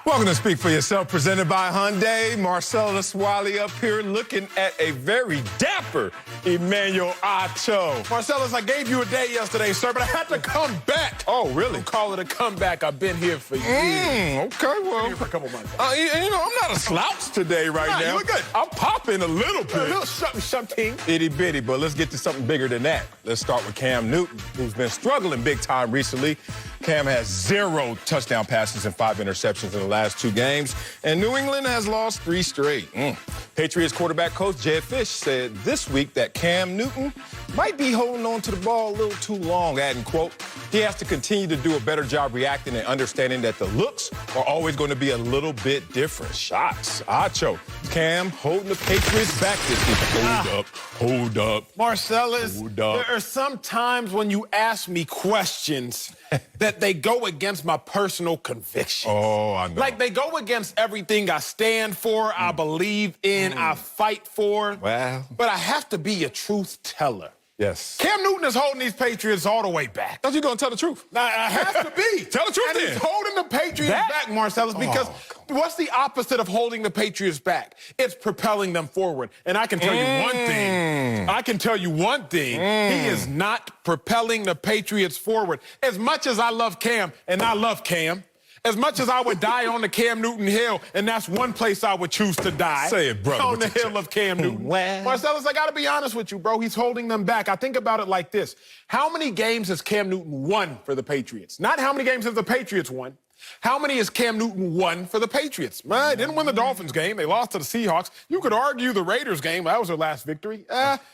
Welcome to Speak for Yourself, presented by Hyundai. Marcellus Wiley up here looking at a very dapper Emmanuel Acho. Marcellus, I gave you a day yesterday, sir, but I had to come back. Oh, really? Don't call it a comeback. I've been here for years. Okay, well. Been here for a couple months. I'm not a slouch today now. You look good. I'm popping a little bit. A little something. Itty bitty, but let's get to something bigger than that. Let's start with Cam Newton, who's been struggling big time recently. Cam has 0 touchdown passes and 5 interceptions in the last 2 games, and New England has lost 3 straight. Patriots quarterback coach Jed Fish said this week that Cam Newton might be holding on to the ball a little too long, adding, quote, he has to continue to do a better job reacting and understanding that the looks are always going to be a little bit different. Shots. Acho. Cam holding the Patriots back this week. Hold up. Marcellus, Hold up. there are some times when you ask me questions that they go against my personal convictions. Oh, I know. Like they go against everything I stand for, I believe in, I fight for. Well. But I have to be a truth teller. Yes. Cam Newton is holding these Patriots all the way back. Thought you going to tell the truth. Now, I have to be. Tell the truth and then. he's holding the Patriots back, Marcellus, because what's the opposite of holding the Patriots back? It's propelling them forward. And I can tell you one thing. I can tell you one thing. He is not propelling the Patriots forward. As much as I love Cam, and I love Cam, as much as I would die on the Cam Newton hill, and that's one place I would choose to die. Say it, brother. On the hill of Cam Newton. Well. Marcellus, I got to be honest with you, bro. He's holding them back. I think about it like this. How many games has Cam Newton won for the Patriots? Not how many games have the Patriots won. How many has Cam Newton won for the Patriots? Well, they didn't win the Dolphins game. They lost to the Seahawks. You could argue the Raiders game. That was their last victory.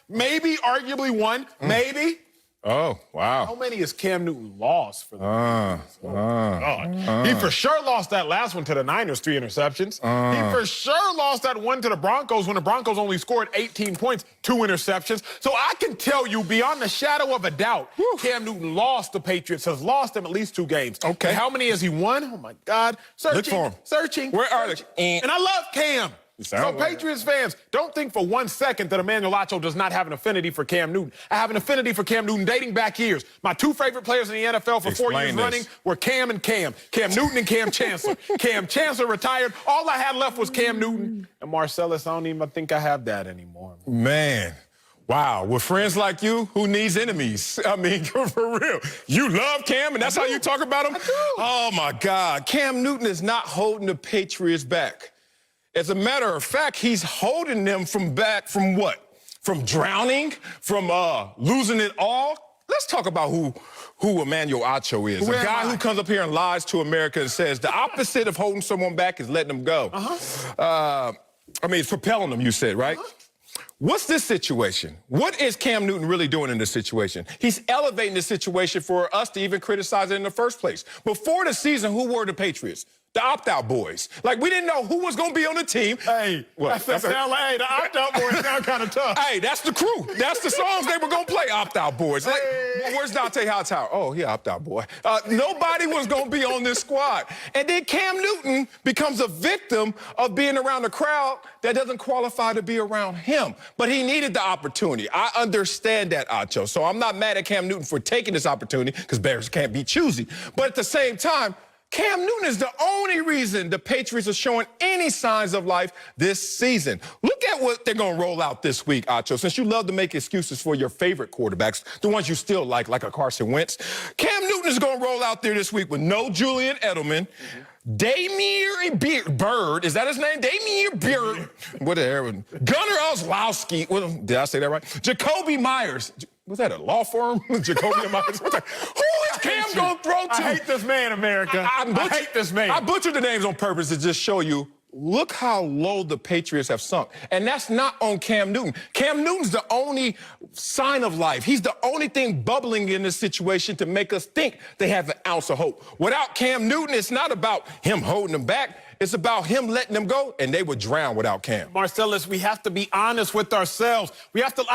Maybe, arguably one. Maybe. Oh, wow. How many has Cam Newton lost for the Patriots? He for sure lost that last one to the Niners, 3 interceptions. He for sure lost that one to the Broncos when the Broncos only scored 18 points, 2 interceptions. So I can tell you beyond the shadow of a doubt, Cam Newton lost the Patriots, has lost them at least 2 games. Okay. And how many has he won? Oh, my God. Searching. Look for him. Searching. Where are they? And I love Cam. So Patriots fans, don't think for 1 second that Emmanuel Acho does not have an affinity for Cam Newton. I have an affinity for Cam Newton dating back years. My 2 favorite players in the NFL for 4 years running were Cam and Cam. Cam Newton and Cam Chancellor. Cam Chancellor retired. All I had left was Cam Newton. And Marcellus, I don't even think I have that anymore. Man. Wow, with friends like you, who needs enemies? I mean, for real. You love Cam, and that's how you talk about him? I do. Oh, my God. Cam Newton is not holding the Patriots back. As a matter of fact, he's holding them back from what? From drowning? From losing it all? Let's talk about who Emmanuel Acho is. A guy who comes up here and lies to America and says the opposite of holding someone back is letting them go. It's propelling them, you said, right? What's this situation? What is Cam Newton really doing in this situation? He's elevating the situation for us to even criticize it in the first place. Before the season, who were the Patriots? The opt-out boys. Like, we didn't know who was going to be on the team. Hey, what? That sound like, hey, the opt-out boys sound kind of tough. Hey, that's the crew. That's the songs they were going to play, opt-out boys. Like, where's Dante Hightower? Oh, he opt-out boy. Nobody was going to be on this squad. And then Cam Newton becomes a victim of being around a crowd that doesn't qualify to be around him. But he needed the opportunity. I understand that, Acho. So I'm not mad at Cam Newton for taking this opportunity, because Bears can't be choosy. But at the same time, Cam Newton is the only reason the Patriots are showing any signs of life this season. Look at what they're going to roll out this week, Acho. Since you love to make excuses for your favorite quarterbacks, the ones you still like a Carson Wentz, Cam Newton is going to roll out there this week with no Julian Edelman, Damier Bird, is that his name? Damier Bird. Whatever. Gunnar Olszewski. Did I say that right? Jacoby Myers. Was that a law firm? Jacoby Myers. Who is Cam going to throw to? I hate this man, America. I hate this man. I butchered the names on purpose to just show you, look how low the Patriots have sunk. And that's not on Cam Newton. Cam Newton's the only sign of life. He's the only thing bubbling in this situation to make us think they have an ounce of hope. Without Cam Newton, it's not about him holding them back. It's about him letting them go, and they would drown without Cam. Marcellus, we have to be honest with ourselves. We have to...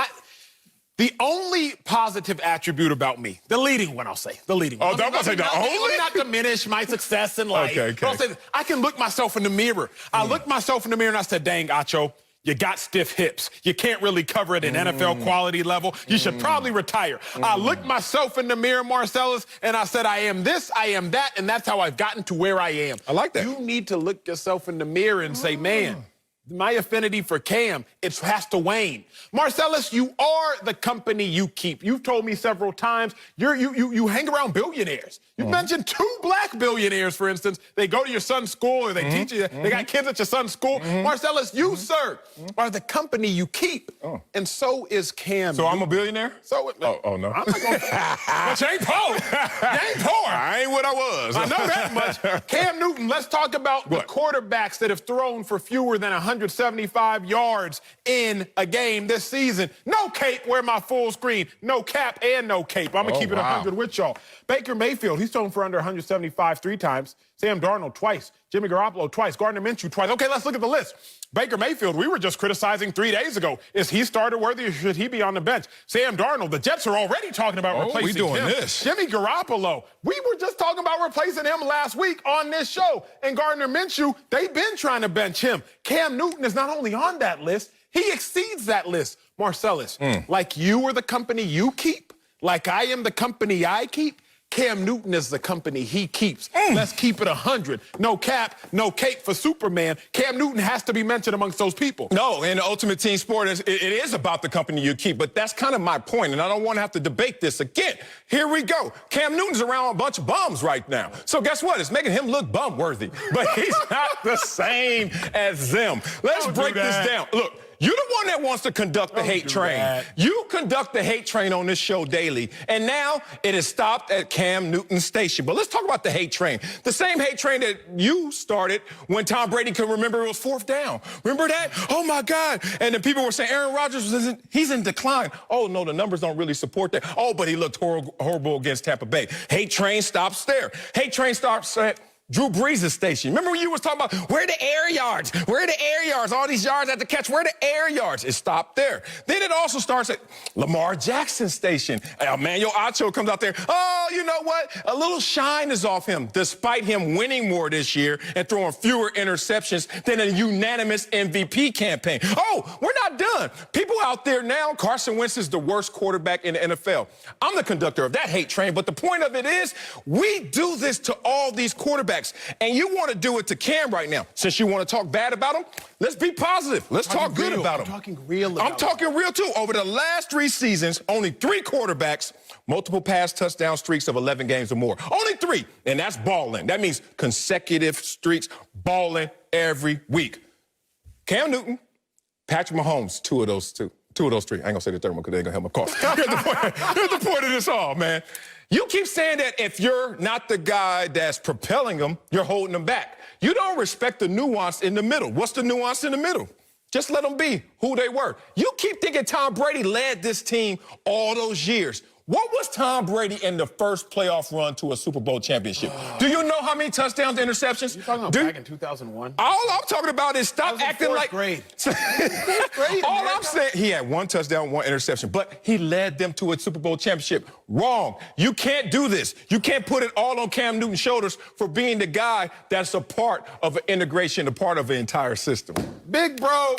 The only positive attribute about me, the leading one, I'll say, the leading one. Oh, I'm going to say the only? Let me not diminish my success in life. Okay. But I'll say this, I can look myself in the mirror. I looked myself in the mirror and I said, dang, Acho, You got stiff hips. You can't really cover it at NFL quality level. You should probably retire. I looked myself in the mirror, Marcellus, and I said, I am this, I am that, and that's how I've gotten to where I am. I like that. You need to look yourself in the mirror and say, man, my affinity for Cam, it has to wane. Marcellus, you are the company you keep. You've told me several times you hang around billionaires. You've mentioned 2 black billionaires, for instance. They go to your son's school or they teach you. They got kids at your son's school. Marcellus, you, sir, are the company you keep. And so is Cam. So I'm a billionaire? So Oh, no. I'm not going to. But you ain't poor. You ain't poor. I ain't what I was. I know that much. Cam Newton, let's talk about the quarterbacks that have thrown for fewer than 175 yards in a game this season. No cape, where my full screen. No cap and no cape. I'm going to keep it 100 with y'all. Baker Mayfield, he's thrown for under 175 3 times. Sam Darnold twice. Jimmy Garoppolo twice. Gardner Minshew twice. Okay, let's look at the list. Baker Mayfield, we were just criticizing 3 days ago. Is he starter worthy or should he be on the bench? Sam Darnold, the Jets are already talking about replacing we doing him. this. Jimmy Garoppolo, we were just talking about replacing him last week on this show. And Gardner Minshew, they've been trying to bench him. Cam Newton is not only on that list, he exceeds that list. Marcellus, like you are the company you keep, like I am the company I keep, Cam Newton is the company he keeps. Let's keep it 100. No cap, no cape for Superman. Cam Newton has to be mentioned amongst those people. No, in the ultimate team sport, it is about the company you keep, but that's kind of my point, and I don't want to have to debate this again. Here we go. Cam Newton's around a bunch of bums right now. So guess what? It's making him look bum-worthy, but he's not the same as them. Let's break this down. Look. You're the one that wants to conduct the hate train. You conduct the hate train on this show daily, and now it has stopped at Cam Newton's station. But let's talk about the hate train. The same hate train that you started when Tom Brady could remember it was 4th down. Remember that? Oh, my God. And then people were saying Aaron Rodgers, he's in decline. Oh, no, the numbers don't really support that. Oh, but he looked horrible against Tampa Bay. Hate train stops there. Hate train stops at Drew Brees' station. Remember when you was talking about where are the air yards? Where are the air yards? All these yards at the catch. Where are the air yards? It stopped there. Then it also starts at Lamar Jackson's station. Emmanuel Acho comes out there. Oh, you know what? A little shine is off him, despite him winning more this year and throwing fewer interceptions than a unanimous MVP campaign. Oh, we're not done. People out there now, Carson Wentz is the worst quarterback in the NFL. I'm the conductor of that hate train, but the point of it is we do this to all these quarterbacks. And you want to do it to Cam right now. Since you want to talk bad about him, let's be positive. Let's talk good about him. I'm talking real about him. I'm talking real, too. Over the last 3 seasons, only 3 quarterbacks, multiple pass touchdown streaks of 11 games or more. Only 3. And that's balling. That means consecutive streaks, balling every week. Cam Newton, Patrick Mahomes, 2 of those 3. I ain't going to say the third one because they ain't going to help my cause. Here's the point of this all, man. You keep saying that if you're not the guy that's propelling them, you're holding them back. You don't respect the nuance in the middle. What's the nuance in the middle? Just let them be who they were. You keep thinking Tom Brady led this team all those years. What was Tom Brady in the first playoff run to a Super Bowl championship? Do you know how many touchdowns, interceptions? You're talking about back in 2001? All I'm talking about is stop acting like... grade. All I'm saying, he had 1 touchdown, 1 interception, but he led them to a Super Bowl championship. Wrong. You can't do this. You can't put it all on Cam Newton's shoulders for being the guy that's a part of an integration, a part of an entire system. Big bro,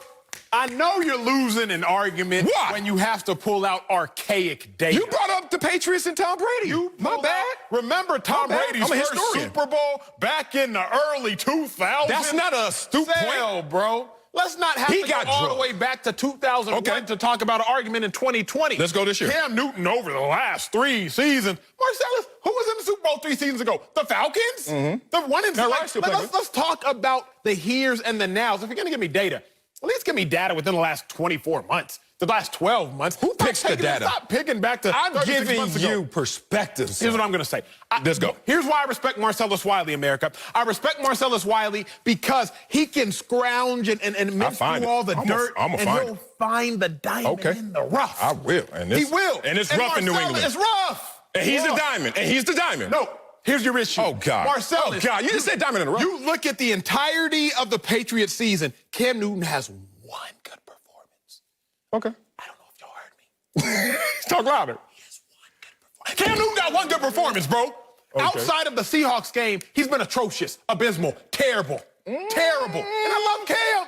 I know you're losing an argument when you have to pull out archaic data. You brought up the Patriots and Tom Brady. My bad. Remember Tom Brady's first Super Bowl back in the early 2000s? That's not a stupid point, bro. Let's not have to go all the way back to 2001 to talk about an argument in 2020. Let's go this year. Cam Newton over the last 3 seasons. Marcellus, who was in the Super Bowl 3 seasons ago? The Falcons? The one in let's talk about the heres and the nows. If you're going to give me data, at least give me data within the last 24 months, the last 12 months. Who picks the data? Stop picking back to I'm giving months ago. you perspectives. Here's what I'm going to say. Let's go. Here's why I respect Marcellus Wiley, America. I respect Marcellus Wiley because he can scrounge and mince through all the dirt, and he'll find the diamond in the rough. I will. He will. And it's rough in New England. It's rough. And he's the diamond. And he's the diamond. No. Here's your issue. Oh, God. Marcellus. Oh, God. You just said diamond in the rough. You look at the entirety of the Patriots season, Cam Newton has 1 good performance. Okay. I don't know if y'all heard me. Talk louder. He has 1 good performance. Cam Newton got 1 good performance, bro. Okay. Outside of the Seahawks game, he's been atrocious, abysmal, terrible. Terrible. And I love Cam.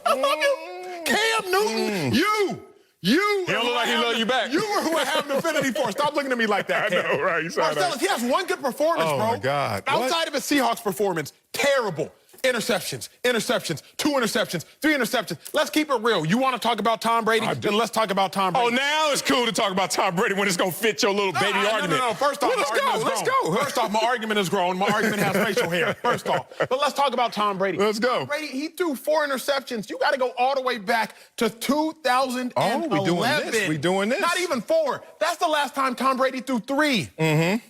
I love you. Cam Newton, you. He don't look like he love you back. You were who I have an affinity for. Stop looking at me like that, Cam. I know, right? You saw that. Marcellus, he has one good performance, bro. Oh, my God. Outside of his Seahawks performance, terrible. Interceptions, 2 interceptions, 3 interceptions. Let's keep it real. You want to talk about Tom Brady? Then let's talk about Tom Brady. Oh, now it's cool to talk about Tom Brady when it's going to fit your little baby argument. No. First off, let's go. First off, my argument is grown. My argument has facial hair. First off. But let's talk about Tom Brady. Let's go. Tom Brady, he threw 4 interceptions. You got to go all the way back to 2011. Oh, we doing this. Not even 4. That's the last time Tom Brady threw 3.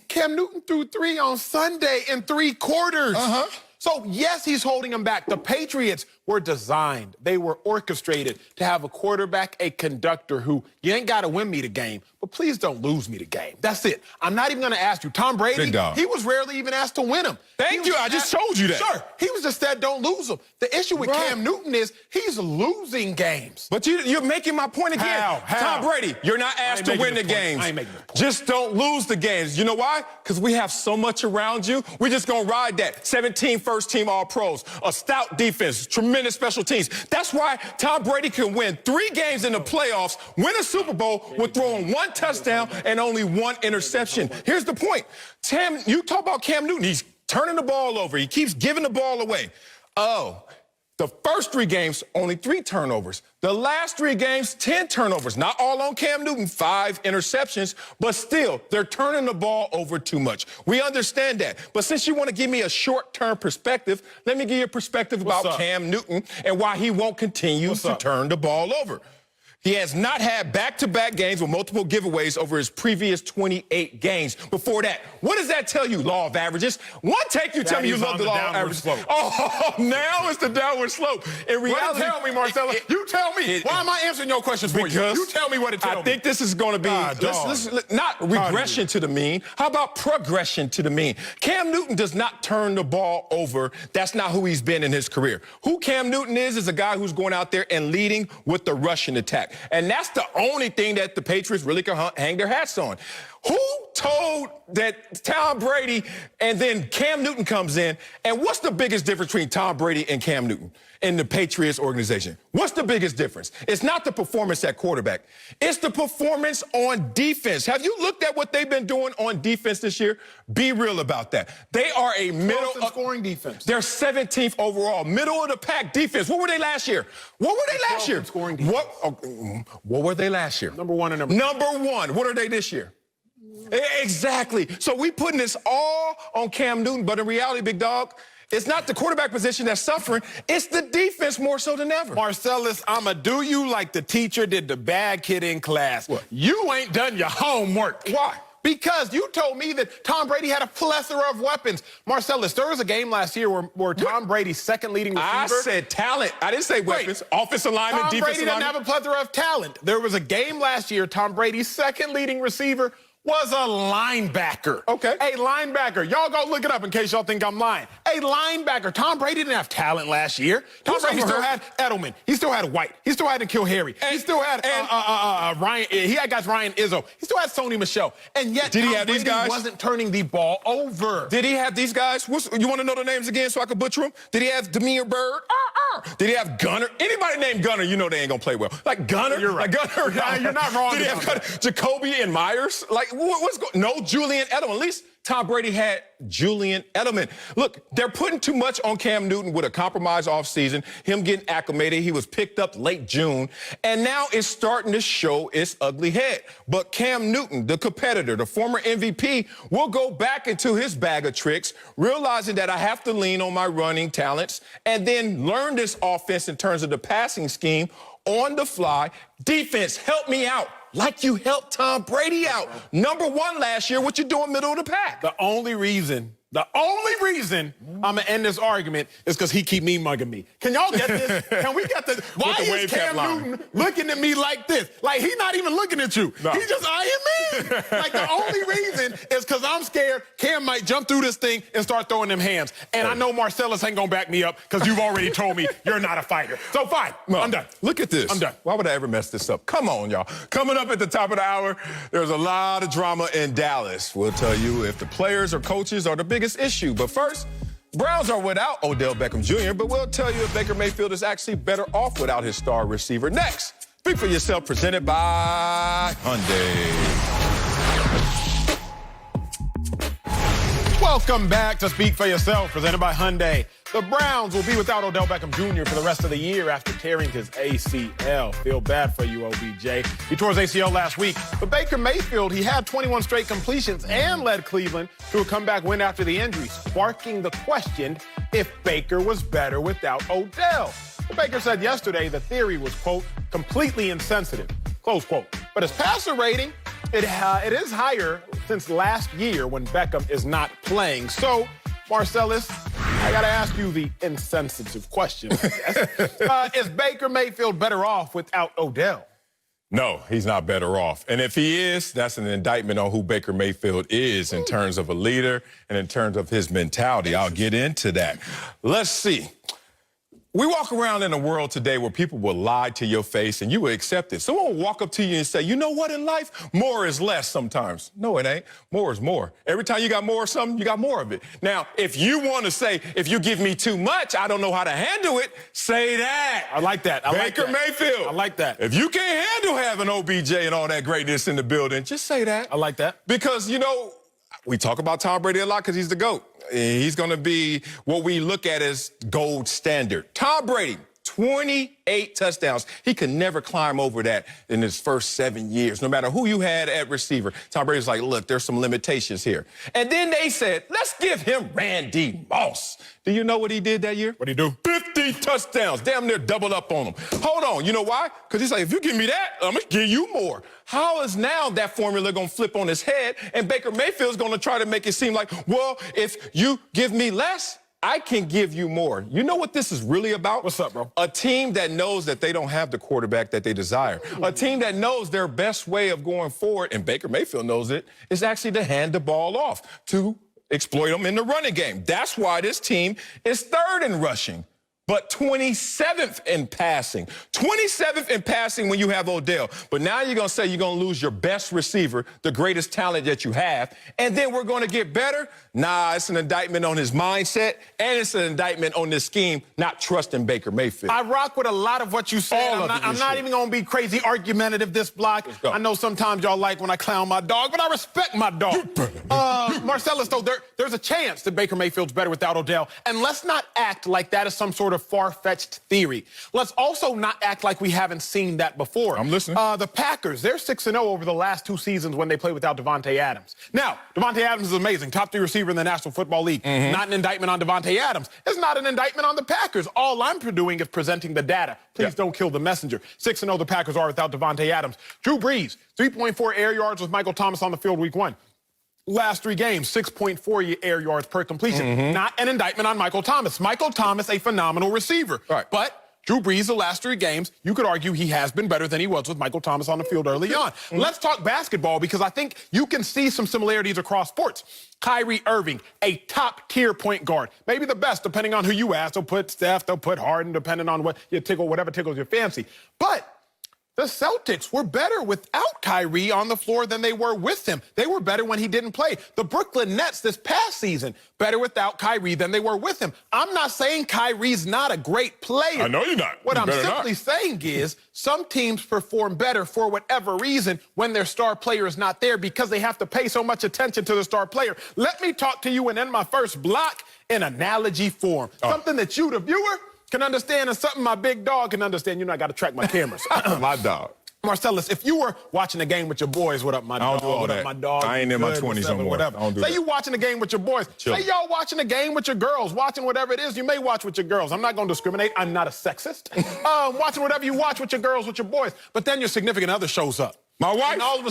Cam Newton threw 3 on Sunday in 3 quarters. So, yes, he's holding them back. The Patriots were designed, they were orchestrated to have a quarterback, a conductor who, you ain't got to win me the game, but please don't lose me the game. That's it. I'm not even going to ask you. Tom Brady, he was rarely even asked to win him. Thank you. I just told you that. Sure. He was just said don't lose them. The issue with Cam Newton is he's losing games. But you're making my point again. How? Tom Brady, you're not asked to win the games. I ain't making the point. Just don't lose the games. You know why? Because we have so much around you. We're just going to ride that. 17 first-team All-Pros, a stout defense, tremendous special teams. That's why Tom Brady can win 3 games in the playoffs, win a Super Bowl with throwing 1 touchdown and only 1 interception. Here's the point. Tim, you talk about Cam Newton. He's turning the ball over. He keeps giving the ball away. Oh, the first 3 games, only 3 turnovers. The last 3 games, 10 turnovers. Not all on Cam Newton, 5 interceptions, but still, they're turning the ball over too much. We understand that. But since you want to give me a short-term perspective, let me give you a perspective about Cam Newton and why he won't continue to turn the ball over. He has not had back-to-back games with multiple giveaways over his previous 28 games. Before that, what does that tell you, law of averages? One take, you tell me you love the law of averages. Oh, now it's the downward slope. In reality, tell me, Marcella. You tell me. Why am I answering your questions for you? You tell me what it tells me. I think this is going to be not regression to the mean. How about progression to the mean? Cam Newton does not turn the ball over. That's not who he's been in his career. Who Cam Newton is a guy who's going out there and leading with the rushing attack. And that's the only thing that the Patriots really can hang their hats on. Who told that Tom Brady and then Cam Newton comes in? And what's the biggest difference between Tom Brady and Cam Newton in the Patriots organization? What's the biggest difference? It's not the performance at quarterback. It's the performance on defense. Have you looked at what they've been doing on defense this year? Be real about that. They are a middle scoring defense. They're 17th overall, middle of the pack defense. What were they last year? What were they last year? Scoring defense. What were they last year? Number 1 and number 1. What are they this year? Exactly. So we putting this all on Cam Newton, but in reality, big dog, it's not the quarterback position that's suffering. It's the defense more so than ever. Marcellus, I'ma do you like the teacher did the bad kid in class. What? You ain't done your homework. Why? Because you told me that Tom Brady had a plethora of weapons. Marcellus, there was a game last year where Tom Brady's second leading receiver. I said talent. I didn't say weapons. Offensive lineman, defensive lineman. Tom Brady doesn't have a plethora of talent. There was a game last year, Tom Brady's second leading receiver was a linebacker. Okay. A linebacker. Y'all go look it up in case y'all think I'm lying. A linebacker. Tom Brady didn't have talent last year. Tom Brady still had Edelman. He still had White. He still had N'Keal Harry. He still had Ryan. He had guys Ryan Izzo. He still had Sony Michel. And yet Did he have these guys? Wasn't turning the ball over. Did he have these guys? You want to know the names again so I can butcher them? Did he have Demir Bird? Did he have Gunner? Anybody named Gunner, you know they ain't going to play well. Like Gunner? You're right. Like Gunner. You're not wrong. Did he have Jacoby and Myers? Like, what's going on? No, Julian Edelman. At least Tom Brady had Julian Edelman. Look, they're putting too much on Cam Newton with a compromised offseason, him getting acclimated. He was picked up late June, and now it's starting to show its ugly head. But Cam Newton, the competitor, the former MVP, will go back into his bag of tricks, realizing that I have to lean on my running talents and then learn this offense in terms of the passing scheme on the fly. Defense, help me out. Like you helped Tom Brady out. Number 1 last year, what you doing middle of the pack? The only reason I'm going to end this argument is because he keep me mugging me. Can y'all get this? Can we get this? Why is Cam Newton looking at me like this? Like, he's not even looking at you. No. He's just eyeing me. Like, the only reason is because I'm scared Cam might jump through this thing and start throwing them hands. And I know Marcellus ain't going to back me up because you've already told me you're not a fighter. So, fine. No, I'm done. Look at this. I'm done. Why would I ever mess this up? Come on, y'all. Coming up at the top of the hour, there's a lot of drama in Dallas. We'll tell you if the players or coaches are the biggest issue. But first, Browns are without Odell Beckham Jr., but we'll tell you if Baker Mayfield is actually better off without his star receiver. Next, Speak for Yourself, presented by Hyundai. Welcome back to Speak for Yourself, presented by Hyundai. The Browns will be without Odell Beckham Jr. for the rest of the year after tearing his ACL. Feel bad for you, OBJ. He tore his ACL last week. But Baker Mayfield, he had 21 straight completions and led Cleveland to a comeback win after the injury, sparking the question if Baker was better without Odell. Well, Baker said yesterday the theory was, quote, completely insensitive, close quote. But his passer rating, it is higher since last year when Beckham is not playing. So, Marcellus, I got to ask you the insensitive question. Is Baker Mayfield better off without Odell? No, he's not better off. And if he is, that's an indictment on who Baker Mayfield is in terms of a leader and in terms of his mentality. I'll get into that. Let's see. We walk around in a world today where people will lie to your face and you will accept it. Someone will walk up to you and say, you know what in life? More is less sometimes. No, it ain't. More is more. Every time you got more of something, you got more of it. Now, if you want to say, if you give me too much, I don't know how to handle it, say that. I like that. Baker Mayfield. I like that. If you can't handle having OBJ and all that greatness in the building, just say that. I like that. Because, you know, we talk about Tom Brady a lot because he's the GOAT. He's going to be what we look at as gold standard. Tom Brady, 28 touchdowns. He could never climb over that in his first 7 years, no matter who you had at receiver. Tom Brady's like, look, there's some limitations here. And then they said, let's give him Randy Moss. Do you know what he did that year? What'd he do? 50 touchdowns. Damn near doubled up on him. Hold on. You know why? Because he's like, if you give me that, I'm going to give you more. How is now that formula going to flip on his head? And Baker Mayfield's going to try to make it seem like, well, if you give me less, I can give you more. You know what this is really about? What's up, bro? A team that knows that they don't have the quarterback that they desire. A team that knows their best way of going forward, and Baker Mayfield knows it, is actually to hand the ball off, to exploit them in the running game. That's why this team is third in rushing, but 27th in passing. 27th in passing when you have Odell. But now you're going to say you're going to lose your best receiver, the greatest talent that you have, and then we're going to get better? Nah, it's an indictment on his mindset, and it's an indictment on this scheme, not trusting Baker Mayfield. I rock with a lot of what you said. I'm not even going to be crazy argumentative this block. I know sometimes y'all like when I clown my dog, but I respect my dog. Marcellus, though, there's a chance that Baker Mayfield's better without Odell, and let's not act like that is some sort of far-fetched theory. Let's also not act like we haven't seen that before. I'm listening. The Packers, they're 6-0 over the last 2 seasons when they played without Davante Adams. Now, Davante Adams is amazing, top 3 receiver in the National Football League. Not an indictment on Davante Adams. It's not an indictment on the Packers. All I'm doing is presenting the data. Please don't kill the messenger. 6-0 the Packers are without Davante Adams. Drew Brees, 3.4 air yards with Michael Thomas on the field week 1. Last 3 games, 6.4 air yards per completion. Not an indictment on Michael Thomas. Michael Thomas, a phenomenal receiver. Right. But Drew Brees, the last 3 games, you could argue he has been better than he was with Michael Thomas on the field early on. Let's talk basketball because I think you can see some similarities across sports. Kyrie Irving, a top-tier point guard. Maybe the best, depending on who you ask. They'll put Steph, they'll put Harden, depending on what you tickle, whatever tickles your fancy. But the Celtics were better without Kyrie on the floor than they were with him. They were better when he didn't play. The Brooklyn Nets this past season, better without Kyrie than they were with him. I'm not saying Kyrie's not a great player. I know you're not. What I'm simply saying is some teams perform better for whatever reason when their star player is not there because they have to pay so much attention to the star player. Let me talk to you and end my first block in analogy form. Something that you, the viewer, can understand and something my big dog can understand. You know I got to track my cameras. My dog. Marcellus, if you were watching a game with your boys, what up, my dog? I don't do all what that. Up, my dog? I ain't in my 20s no more. Whatever. I don't do Say that. you watching a game with your boys. Chill. Say y'all watching a game with your girls, watching whatever it is you may watch with your girls. I'm not going to discriminate. I'm not a sexist. Watching whatever you watch with your girls, with your boys. But then your significant other shows up. My wife? And all of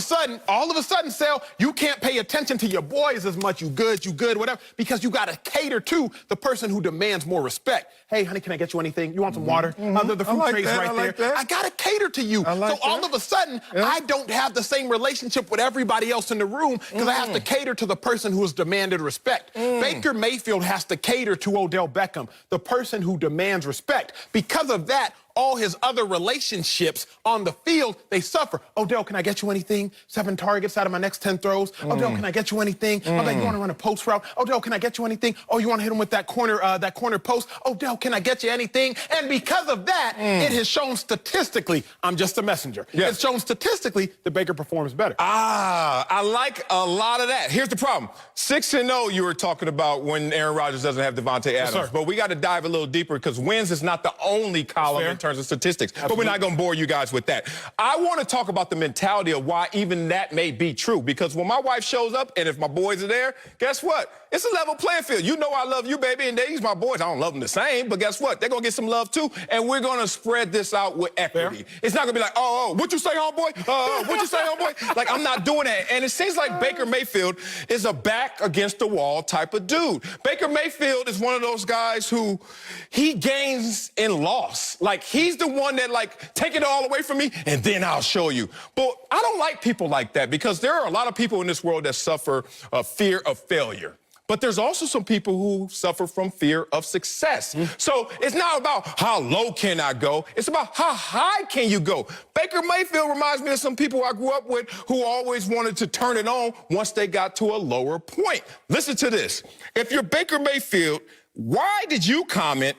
a sudden, Sal, you can't pay attention to your boys as much. You good, whatever, because you got to cater to the person who demands more respect. Hey, honey, can I get you anything? You want some water? The food tray's right there. I got to cater to you. So all of a sudden, I don't have the same relationship with everybody else in the room because I have to cater to the person who has demanded respect. Baker Mayfield has to cater to Odell Beckham, the person who demands respect. Because of that, all his other relationships on the field, they suffer. Odell, can I get you anything? 7 targets out of my next 10 throws. Odell, can I get you anything? Odell, you want to run a post route? Odell, can I get you anything? Oh, you want to hit him with that corner post? Odell, can I get you anything? And because of that, it has shown statistically, I'm just a messenger. Yeah. It's shown statistically that Baker performs better. I like a lot of that. Here's the problem. 6-0 you were talking about when Aaron Rodgers doesn't have Devontae Adams. Sir. But we got to dive a little deeper because wins is not the only column Fair. in terms of statistics. Absolutely. But we're not going to bore you guys with that. I want to talk about the mentality of why even that may be true. Because when my wife shows up and if my boys are there, guess what? It's a level playing field. You know I love you, baby, and these my boys. I don't love them the same, but guess what? They're going to get some love too, and we're going to spread this out with equity. Fair. It's not going to be like, oh, what you say, homeboy? What you say, homeboy? Like, I'm not doing that. And it seems like Baker Mayfield is a back against the wall type of dude. Baker Mayfield is one of those guys who he gains in loss. Like, he's the one that, like, take it all away from me, and then I'll show you. But I don't like people like that because there are a lot of people in this world that suffer fear of failure. But there's also some people who suffer from fear of success. So it's not about how low can I go. It's about how high can you go. Baker Mayfield reminds me of some people I grew up with who always wanted to turn it on once they got to a lower point. Listen to this. If you're Baker Mayfield, why did you comment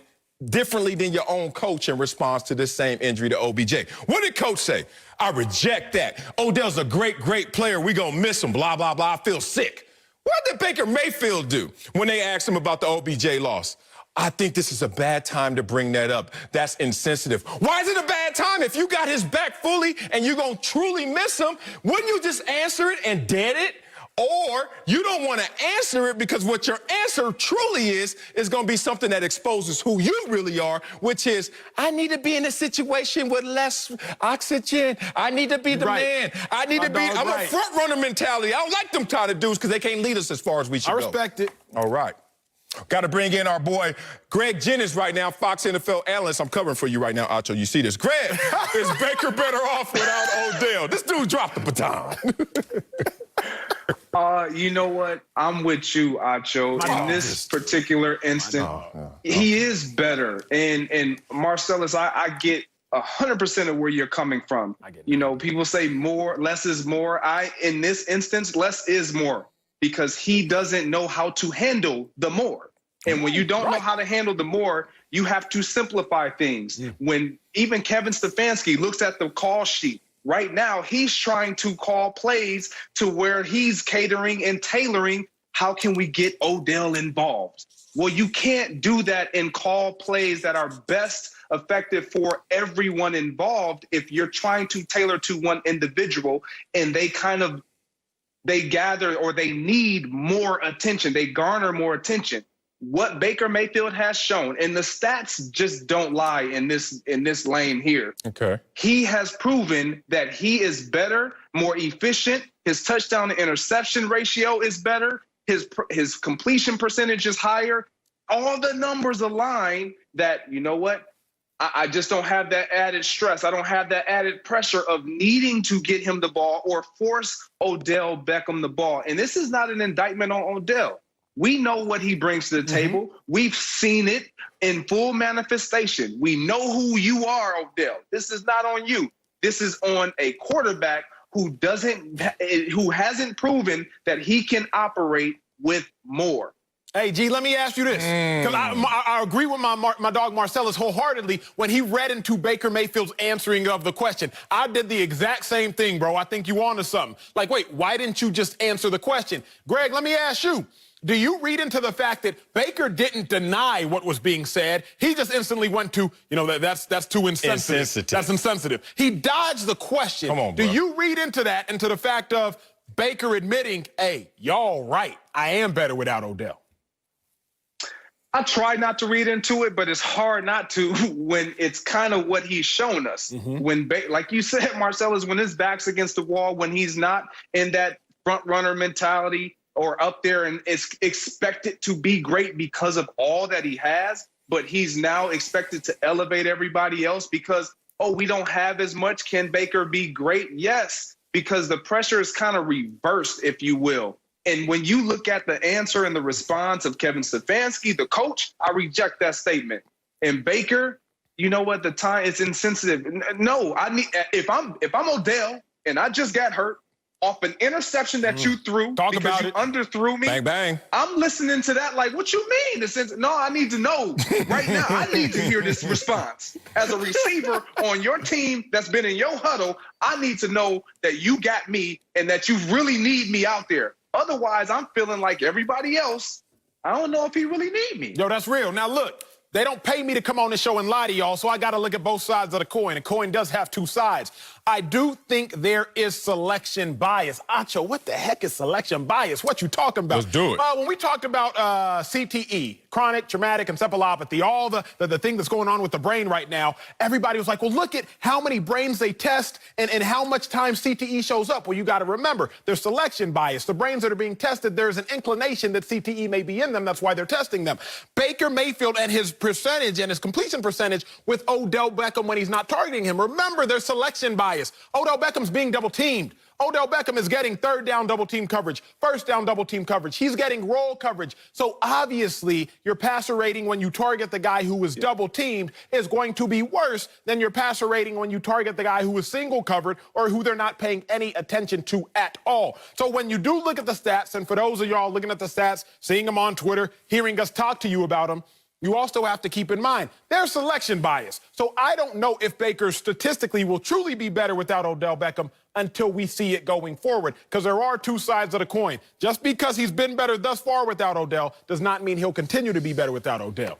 differently than your own coach in response to this same injury to OBJ? What did coach say? I reject that. Odell's a great, great player. We're going to miss him, blah, blah, blah. I feel sick. What did Baker Mayfield do when they asked him about the OBJ loss? I think this is a bad time to bring that up. That's insensitive. Why is it a bad time? If you got his back fully and you're going to truly miss him, wouldn't you just answer it and dead it? Or you don't want to answer it because what your answer truly is going to be something that exposes who you really are, which is, I need to be in a situation with less oxygen. I need to be the man. I need to be, I'm a front runner mentality. I don't like them kind of dudes because they can't lead us as far as we should go. I respect it. All right. Got to bring in our boy, Greg Jennings right now, Fox NFL analyst. I'm covering for you right now, Acho. You see this. Greg, is Baker better off without Odell? This dude dropped the baton. You know what? I'm with you, Acho. In this particular instance, he is better. And Marcellus, I get 100% of where you're coming from. You know, people say more, less is more. In this instance, less is more because he doesn't know how to handle the more. And when you don't know how to handle the more, you have to simplify things. When even Kevin Stefanski looks at the call sheet, right now, he's trying to call plays to where he's catering and tailoring. How can we get Odell involved? Well, you can't do that and call plays that are best effective for everyone involved if you're trying to tailor to one individual and they gather or they need more attention. They garner more attention. What Baker Mayfield has shown, and the stats just don't lie in this lane here. Okay. He has proven that he is better, more efficient. His touchdown to interception ratio is better. His completion percentage is higher. All the numbers align that, you know what? I just don't have that added stress. I don't have that added pressure of needing to get him the ball or force Odell Beckham the ball. And this is not an indictment on Odell. We know what he brings to the table. We've seen it in full manifestation. We know who you are, Odell. This is not on you. This is on a quarterback who hasn't proven that he can operate with more. Hey, G, let me ask you this, because I agree with my dog Marcellus wholeheartedly when he read into Baker Mayfield's answering of the question. I did the exact same thing, bro. I think you onto something. Like, wait, why didn't you just answer the question? Greg, let me ask you. Do you read into the fact that Baker didn't deny what was being said? He just instantly went to, you know, that's too insensitive. That's insensitive. He dodged the question. Come on, bro. Do you read into that, into the fact of Baker admitting, hey, y'all right, I am better without Odell? I try not to read into it, but it's hard not to when it's kind of what he's shown us. When, like you said, Marcellus, when his back's against the wall, when he's not in that front runner mentality, or up there and it's expected to be great because of all that he has, but he's now expected to elevate everybody else because, oh, we don't have as much. Can Baker be great? Yes, because the pressure is kind of reversed, if you will. And when you look at the answer and the response of Kevin Stefanski, the coach, I reject that statement. And Baker, you know what? The time is insensitive. No, if I'm Odell and I just got hurt off an interception that you threw because you underthrew me. Bang, bang. I'm listening to that like, what you mean? No, I need to know right now. I need to hear this response. As a receiver on your team that's been in your huddle, I need to know that you got me and that you really need me out there. Otherwise, I'm feeling like everybody else. I don't know if he really need me. Yo, that's real. Now, look. They don't pay me to come on the show and lie to y'all, so I got to look at both sides of the coin. A coin does have two sides. I do think there is selection bias. Acho, what the heck is selection bias? What you talking about? Let's do it. When we talked about CTE, chronic traumatic encephalopathy, all the thing that's going on with the brain right now, everybody was like, well, look at how many brains they test and how much time CTE shows up. Well, you got to remember, there's selection bias. The brains that are being tested, there's an inclination that CTE may be in them. That's why they're testing them. Baker Mayfield and his percentage and his completion percentage with Odell Beckham when he's not targeting him. Remember, there's selection bias. Odell Beckham's being double teamed. Odell Beckham is getting third down double team coverage, first down double team coverage. He's getting roll coverage. So obviously your passer rating when you target the guy who was double teamed is going to be worse than your passer rating when you target the guy who was single covered or who they're not paying any attention to at all. So when you do look at the stats, and for those of y'all looking at the stats, seeing them on Twitter, hearing us talk to you about them, you also have to keep in mind there's selection bias. So I don't know if Baker statistically will truly be better without Odell Beckham until we see it going forward, because there are two sides of the coin. Just because he's been better thus far without Odell does not mean he'll continue to be better without Odell.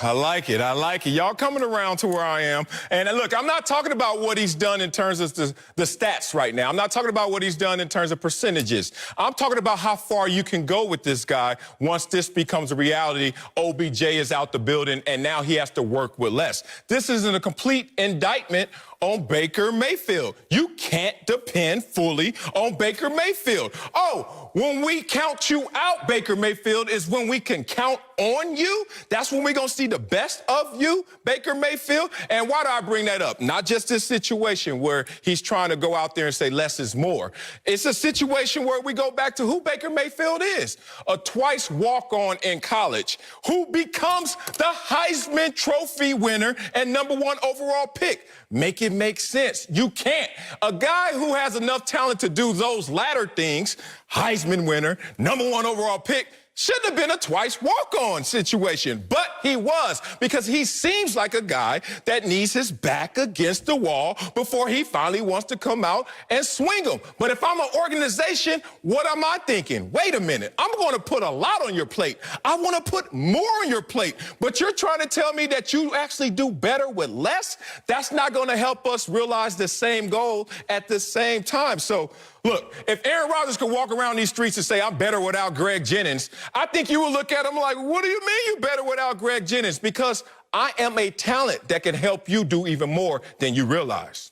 I like it. I like it. Y'all coming around to where I am. And look, I'm not talking about what he's done in terms of the stats right now. I'm not talking about what he's done in terms of percentages. I'm talking about how far you can go with this guy once this becomes a reality. OBJ is out the building, and now he has to work with less. This isn't a complete indictment on Baker Mayfield. You can't depend fully on Baker Mayfield. Oh, when we count you out, Baker Mayfield, is when we can count on you. That's when we're going to see the best of you, Baker Mayfield. And why do I bring that up? Not just this situation where he's trying to go out there and say less is more. It's a situation where we go back to who Baker Mayfield is. A twice walk-on in college who becomes the Heisman Trophy winner and #1 overall pick. Make it make sense. You can't. A guy who has enough talent to do those latter things, Heisman winner, #1 overall pick, shouldn't have been a twice walk-on situation, but he was, because he seems like a guy that needs his back against the wall before he finally wants to come out and swing them. But if I'm an organization, what am I thinking? Wait a minute, I'm going to put a lot on your plate. I want to put more on your plate, but you're trying to tell me that you actually do better with less? That's not going to help us realize the same goal at the same time. So, look, if Aaron Rodgers could walk around these streets and say, I'm better without Greg Jennings, I think you would look at him like, what do you mean you better without Greg Jennings? Because I am a talent that can help you do even more than you realize.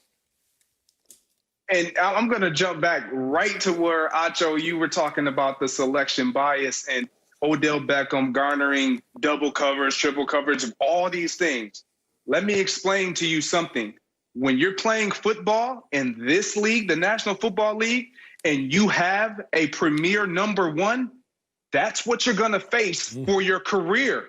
And I'm going to jump back right to where, Acho, you were talking about the selection bias and Odell Beckham garnering double coverage, triple coverage, all these things. Let me explain to you something. When you're playing football in this league, the National Football League, and you have a premier #1, that's what you're going to face for your career.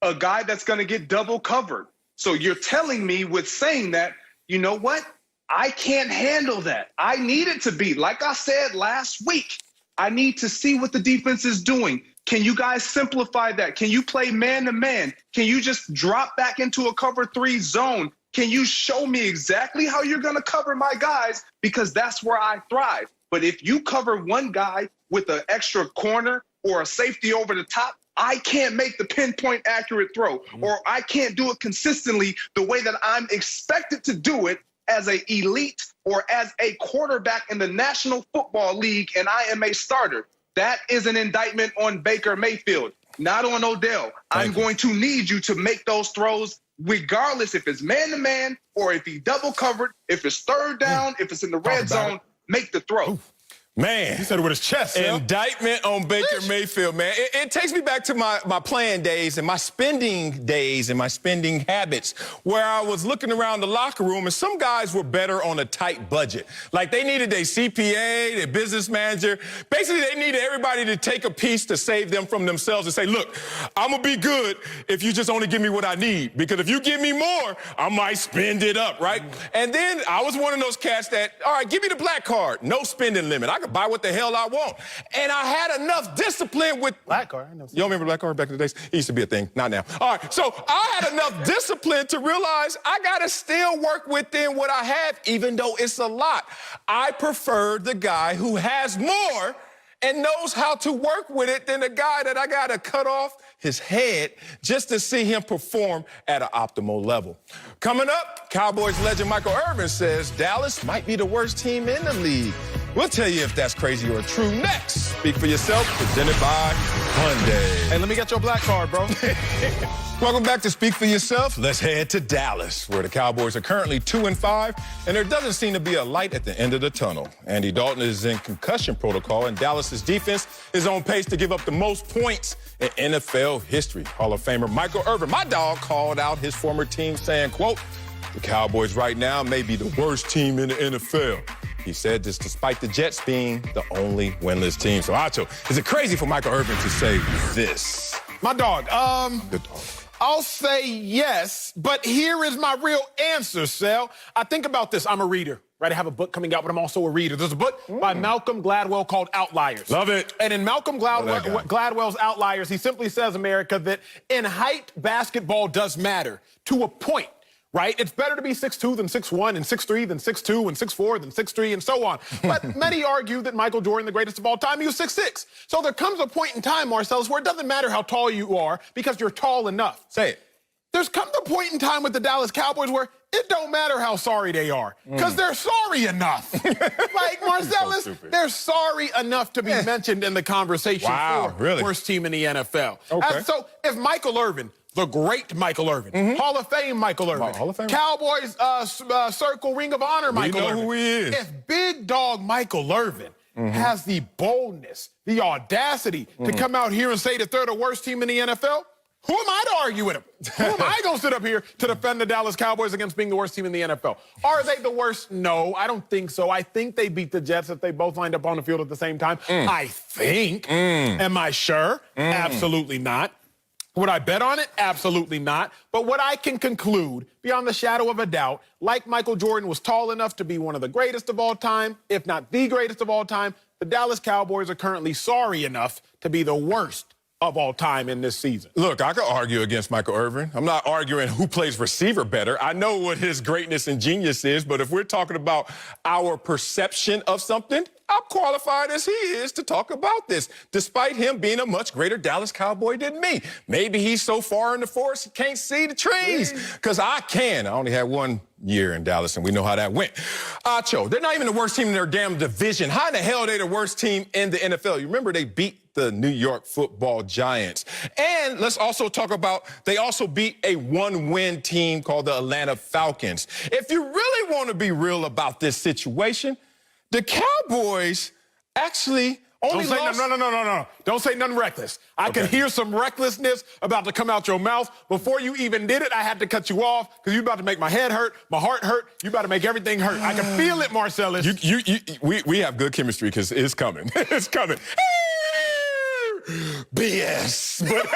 A guy that's going to get double covered. So you're telling me with saying that, you know what? I can't handle that. I need it to be, like I said last week, I need to see what the defense is doing. Can you guys simplify that? Can you play man-to-man? Can you just drop back into a cover 3 zone? Can you show me exactly how you're going to cover my guys? Because that's where I thrive. But if you cover one guy with an extra corner or a safety over the top, I can't make the pinpoint accurate throw, or I can't do it consistently the way that I'm expected to do it as an elite or as a quarterback in the National Football League, and I am a starter. That is an indictment on Baker Mayfield, not on Odell. I'm going to need you to make those throws regardless if it's man-to-man or if he double covered, if it's third down, if it's in the red zone, make the throw. Man. He said it with his chest. Indictment on Baker Mayfield, man. It takes me back to my playing days and my spending habits where I was looking around the locker room and some guys were better on a tight budget. Like they needed their CPA, their business manager. Basically, they needed everybody to take a piece to save them from themselves and say, look, I'm going to be good if you just only give me what I need. Because if you give me more, I might spend it up, right? And then I was one of those cats that, all right, give me the black card. No spending limit. I could buy what the hell I want. And I had enough discipline with... Black card? I know. You don't remember black card back in the days? It used to be a thing. Not now. All right, so I had enough discipline to realize I got to still work within what I have, even though it's a lot. I prefer the guy who has more and knows how to work with it than the guy that I got to cut off his head just to see him perform at an optimal level. Coming up, Cowboys legend Michael Irvin says Dallas might be the worst team in the league. We'll tell you if that's crazy or true next. Speak for yourself, presented by Hyundai. Hey, let me get your black card, bro. Welcome back to Speak for Yourself. Let's head to Dallas, where the Cowboys are currently 2-5, and there doesn't seem to be a light at the end of the tunnel. Andy Dalton is in concussion protocol, and Dallas's defense is on pace to give up the most points in NFL history. Hall of Famer Michael Irvin, my dog, called out his former team saying, quote, the Cowboys right now may be the worst team in the NFL. He said this despite the Jets being the only winless team. So, Acho, is it crazy for Michael Irvin to say this? My dog, Good dog. I'll say yes, but here is my real answer, Sal. I think about this. I'm a reader, right? I have a book coming out, but I'm also a reader. There's a book by Malcolm Gladwell called Outliers. Love it. And in Malcolm Gladwell's Outliers, he simply says, America, that in height, basketball does matter to a point. Right? It's better to be 6'2" than 6'1", and 6'3" than 6'2", and 6'4" than 6'3", and so on. But many argue that Michael Jordan, the greatest of all time, he was 6'6". So there comes a point in time, Marcellus, where it doesn't matter how tall you are because you're tall enough. Say it. There's come a point in time with the Dallas Cowboys where it don't matter how sorry they are because they're sorry enough. Like, Marcellus, So they're sorry enough to be mentioned in the conversation for worst team in the NFL. Okay. And so if Michael Irvin, the great Michael Irvin, Hall of Fame Michael Irvin, Hall of Fame. Cowboys Circle Ring of Honor Michael Irvin. We know who he is. If big dog Michael Irvin has the boldness, the audacity to come out here and say that they're the worst team in the NFL, who am I to argue with him? Who am I going to sit up here to defend the Dallas Cowboys against being the worst team in the NFL? Are they the worst? No, I don't think so. I think they beat the Jets if they both lined up on the field at the same time. I think. Am I sure? Absolutely not. Would I bet on it? Absolutely not. But what I can conclude, beyond the shadow of a doubt, like Michael Jordan was tall enough to be one of the greatest of all time, if not the greatest of all time, the Dallas Cowboys are currently sorry enough to be the worst of all time in this season. Look, I could argue against Michael Irvin. I'm not arguing who plays receiver better. I know what his greatness and genius is, but if we're talking about our perception of something, I'm qualified as he is to talk about this, despite him being a much greater Dallas Cowboy than me. Maybe he's so far in the forest he can't see the trees, because I can. I only had 1 year in Dallas, and we know how that went. Acho, they're not even the worst team in their damn division. How in the hell are they the worst team in the NFL? You remember they beat the New York Football Giants. And let's also talk about, they also beat a one-win team called the Atlanta Falcons. If you really want to be real about this situation, the Cowboys actually only lost... No. Don't say nothing reckless. I can hear some recklessness about to come out your mouth. Before you even did it, I had to cut you off because you're about to make my head hurt, my heart hurt. You're about to make everything hurt. I can feel it, Marcellus. We have good chemistry because it's coming. It's coming. BS. But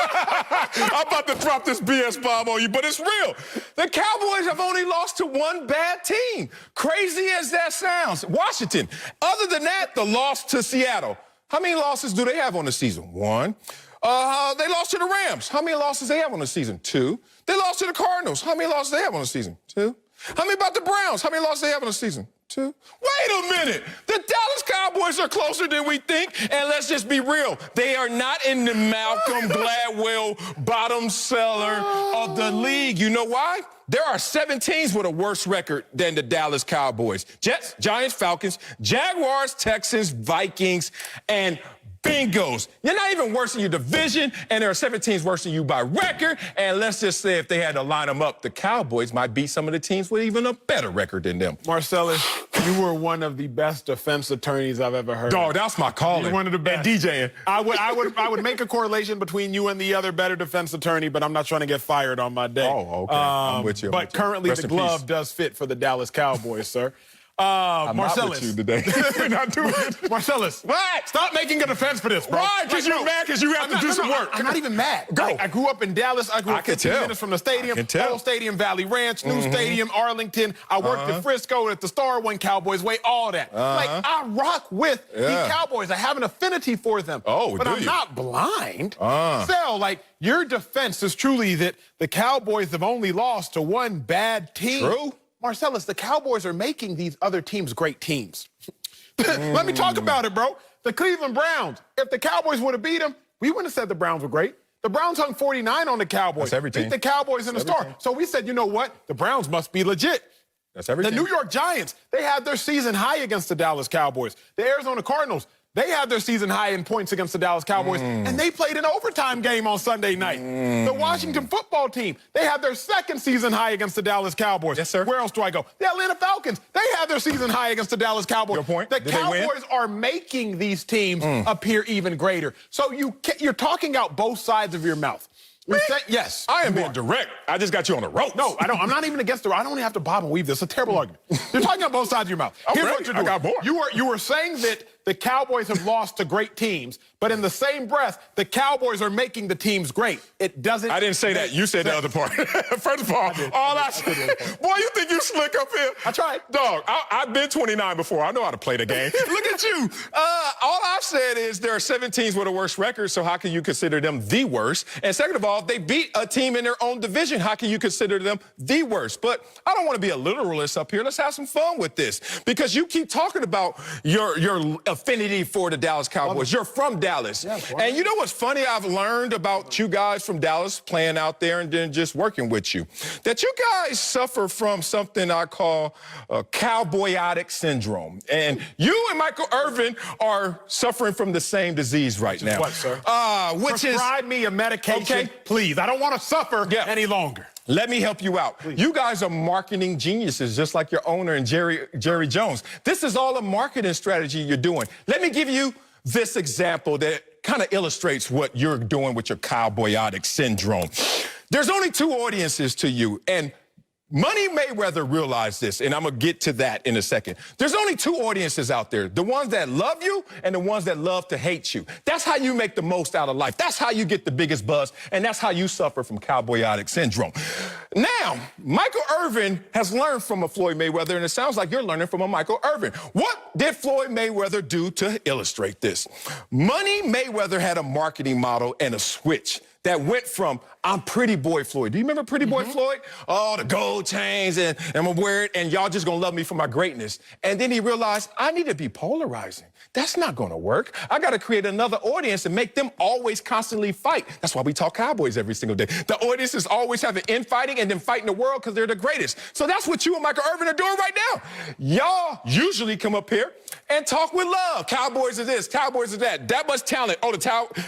I'm about to drop this BS bomb on you, but it's real. The Cowboys have only lost to one bad team. Crazy as that sounds. Washington. Other than that, the loss to Seattle. How many losses do they have on the season? 1. They lost to the Rams. How many losses they have on the season? 2. They lost to the Cardinals. How many losses they have on the season? 2. How many about the Browns? How many losses they have on the season? 2. Wait a minute. The Dallas Cowboys are closer than we think, and let's just be real. They are not in the Malcolm Gladwell bottom cellar of the league. You know why? There are 7 teams with a worse record than the Dallas Cowboys. Jets, Giants, Falcons, Jaguars, Texans, Vikings, and bingos. You're not even worse than your division, and there are 7 teams worse than you by record. And let's just say if they had to line them up, the Cowboys might beat some of the teams with even a better record than them. Marcellus, You were one of the best defense attorneys I've ever heard. Dog, that's my calling. You're one of the best. And DJing. I would make a correlation between you and the other better defense attorney, but I'm not trying to get fired on my day. Oh, okay. I'm with you. But currently the glove does fit for the Dallas Cowboys, sir. I'm Marcellus. not with you today. We're not doing it. Marcellus. What? Stop making a defense for this, bro. Why? Because you're mad because you have to do some work. I'm not even mad. Go. I grew up in Dallas. I grew up 15 minutes from the stadium. Old Stadium, Valley Ranch, New Stadium, Arlington. I worked at Frisco at the Star, won Cowboys Way, all that. Like, I rock with the Cowboys. I have an affinity for them. Oh, but I'm not blind. So, like, your defense is truly that the Cowboys have only lost to one bad team. True. Marcellus, the Cowboys are making these other teams great teams. Let me talk about it, bro. The Cleveland Browns, if the Cowboys would have beat them, we wouldn't have said the Browns were great. The Browns hung 49 on the Cowboys. That's every team. Beat the Cowboys in the Star. So we said, you know what? The Browns must be legit. That's everything. The New York Giants, they had their season high against the Dallas Cowboys. The Arizona Cardinals, they had their season high in points against the Dallas Cowboys, and they played an overtime game on Sunday night. The Washington football team, they had their second season high against the Dallas Cowboys. Yes, sir. Where else do I go? The Atlanta Falcons, they had their season high against the Dallas Cowboys. Your point. The Did they win? Cowboys are making these teams appear even greater. So you're talking out both sides of your mouth. Yes. I am being direct. I just got you on the ropes. No, I don't. I'm not even against it. I don't even have to bob and weave this. It's a terrible argument. You're talking on both sides of your mouth. Here's what you're doing. I got more. You were saying that the Cowboys have lost to great teams, but in the same breath, the Cowboys are making the teams great. It doesn't. I didn't say that. You said the other part. First of all, I said, boy, you think you slick up here? I tried. Dog, I've been 29 before. I know how to play the game. Look at you. All I've said is there are 7 teams with a worse record, so how can you consider them the worst? And second of all, they beat a team in their own division. How can you consider them the worst? But I don't want to be a literalist up here. Let's have some fun with this because you keep talking about your affinity for the Dallas Cowboys. You're from Dallas. Yeah, and you know what's funny? I've learned about you guys from Dallas playing out there and then just working with you, that you guys suffer from something I call cowboyotic syndrome. And you and Michael Irvin are suffering from the same disease right now. What, sir? Which is... Prescribe me a medication, please. I don't want to suffer any longer. Let me help you out. Please. You guys are marketing geniuses, just like your owner and Jerry Jones. This is all a marketing strategy you're doing. Let me give you this example that kind of illustrates what you're doing with your cowboyotic syndrome. There's only 2 audiences to you, and Money Mayweather realized this, and I'm going to get to that in a second. There's only 2 audiences out there, the ones that love you and the ones that love to hate you. That's how you make the most out of life. That's how you get the biggest buzz, and that's how you suffer from cowboyotic syndrome. Now, Michael Irvin has learned from a Floyd Mayweather, and it sounds like you're learning from a Michael Irvin. What did Floyd Mayweather do to illustrate this? Money Mayweather had a marketing model and a switch that went from, I'm Pretty Boy Floyd. Do you remember Pretty Boy Floyd? Oh, the gold chains, and I'm gonna wear it, and y'all just gonna love me for my greatness. And then he realized, I need to be polarizing. That's not gonna work. I gotta create another audience and make them always constantly fight. That's why we talk Cowboys every single day. The audience is always having infighting and then fighting the world because they're the greatest. So that's what you and Michael Irvin are doing right now. Y'all usually come up here and talk with love. Cowboys are this, Cowboys are that. That much talent. Oh,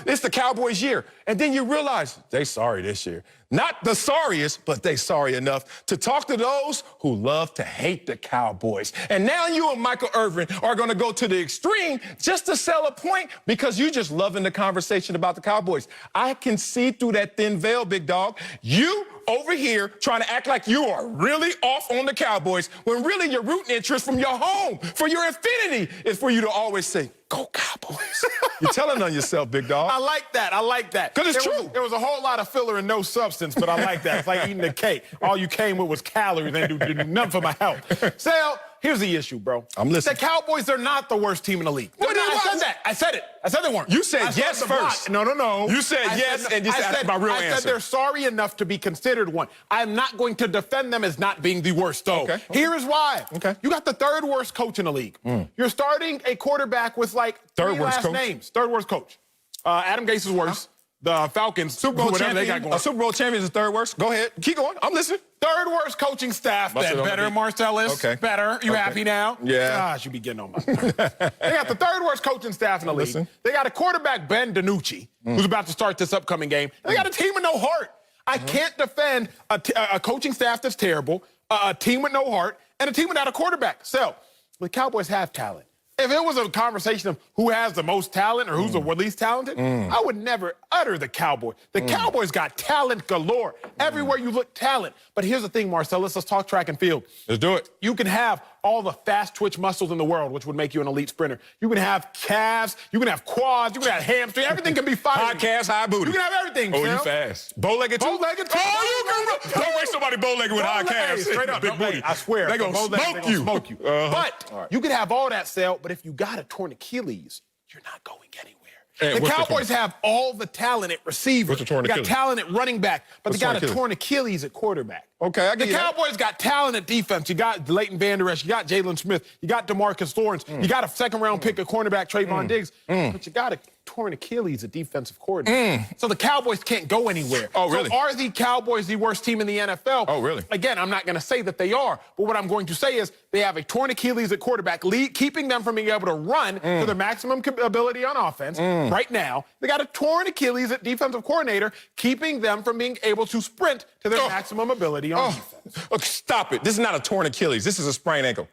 it's the Cowboys year. And then you realize they sorry this year. Not the sorriest, but they sorry enough to talk to those who love to hate the Cowboys. And now you and Michael Irvin are going to go to the extreme just to sell a point because you just loving the conversation about the Cowboys. I can see through that thin veil, big dog. You over here trying to act like you are really off on the Cowboys when really your rooting interest from your home, for your affinity, is for you to always say, go Cowboys. You're telling on yourself, big dog. I like that. I like that. Because it's true. There was a whole lot of filler and no substance, but I like that. It's like eating a cake. All you came with was calories and do nothing for my health. Sal, here's the issue, bro. I'm listening. The Cowboys are not the worst team in the league. I said that. I said it. I said they weren't. You said yes first. No. You said yes, and you said my real answer. I said they're sorry enough to be considered one. I'm not going to defend them as not being the worst, though. Okay. Here is why. Okay. You got the 3rd worst coach in the league. You're starting a quarterback with like 3 last names. 3rd worst coach. Adam Gase is worse. The Falcons, Super Bowl champion, they got going. A Super Bowl champion is the 3rd worst. Go ahead. Keep going. I'm listening. 3rd worst coaching staff. That better, Marcellus. Okay. Better. You happy now? Yeah. Gosh, you be getting on my nerves. They got the 3rd worst coaching staff in the league. Listen. They got a quarterback, Ben DiNucci, who's about to start this upcoming game. They got a team with no heart. I can't defend a coaching staff that's terrible, a team with no heart, and a team without a quarterback. So, the Cowboys have talent. If it was a conversation of who has the most talent or who's the least talented, I would never utter the Cowboys. The Cowboys got talent galore. Everywhere you look, talent. But here's the thing, Marcel. Let's talk track and field. Let's do it. You can have all the fast twitch muscles in the world, which would make you an elite sprinter. You can have calves. You can have quads. You can have hamstrings. Everything can be fired. High calves, high booty. You can have everything. Oh, you fast. Bow-legged too? Bow-legged too. Oh, you can. Don't make somebody bow-legged with high calves. Straight up. Big booty. I swear. They're going to smoke you. But you can have all that, Sal, but if you got a torn Achilles, you're not going anywhere. Hey, the Cowboys have all the talent at receiver. What's a torn Achilles? Got talent at running back, but they got a torn Achilles at quarterback. Okay, I get The Cowboys got talent at defense. You got Leighton Vander Esch. You got Jalen Smith. You got DeMarcus Lawrence. You got a second-round pick of cornerback Trayvon Diggs. But you got a torn Achilles at defensive coordinator. So the Cowboys can't go anywhere. Oh, really? So are the Cowboys the worst team in the NFL? Oh, really? Again, I'm not going to say that they are, but what I'm going to say is they have a torn Achilles at quarterback, keeping them from being able to run to their maximum ability on offense right now. They got a torn Achilles at defensive coordinator, keeping them from being able to sprint to their maximum ability on defense. Look, stop it. This is not a torn Achilles. This is a sprained ankle.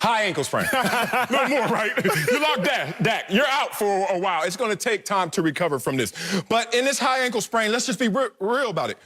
High ankle sprain. No more, right? You locked Dak. You're out for a while. It's going to take time to recover from this. But in this high ankle sprain, let's just be real about it.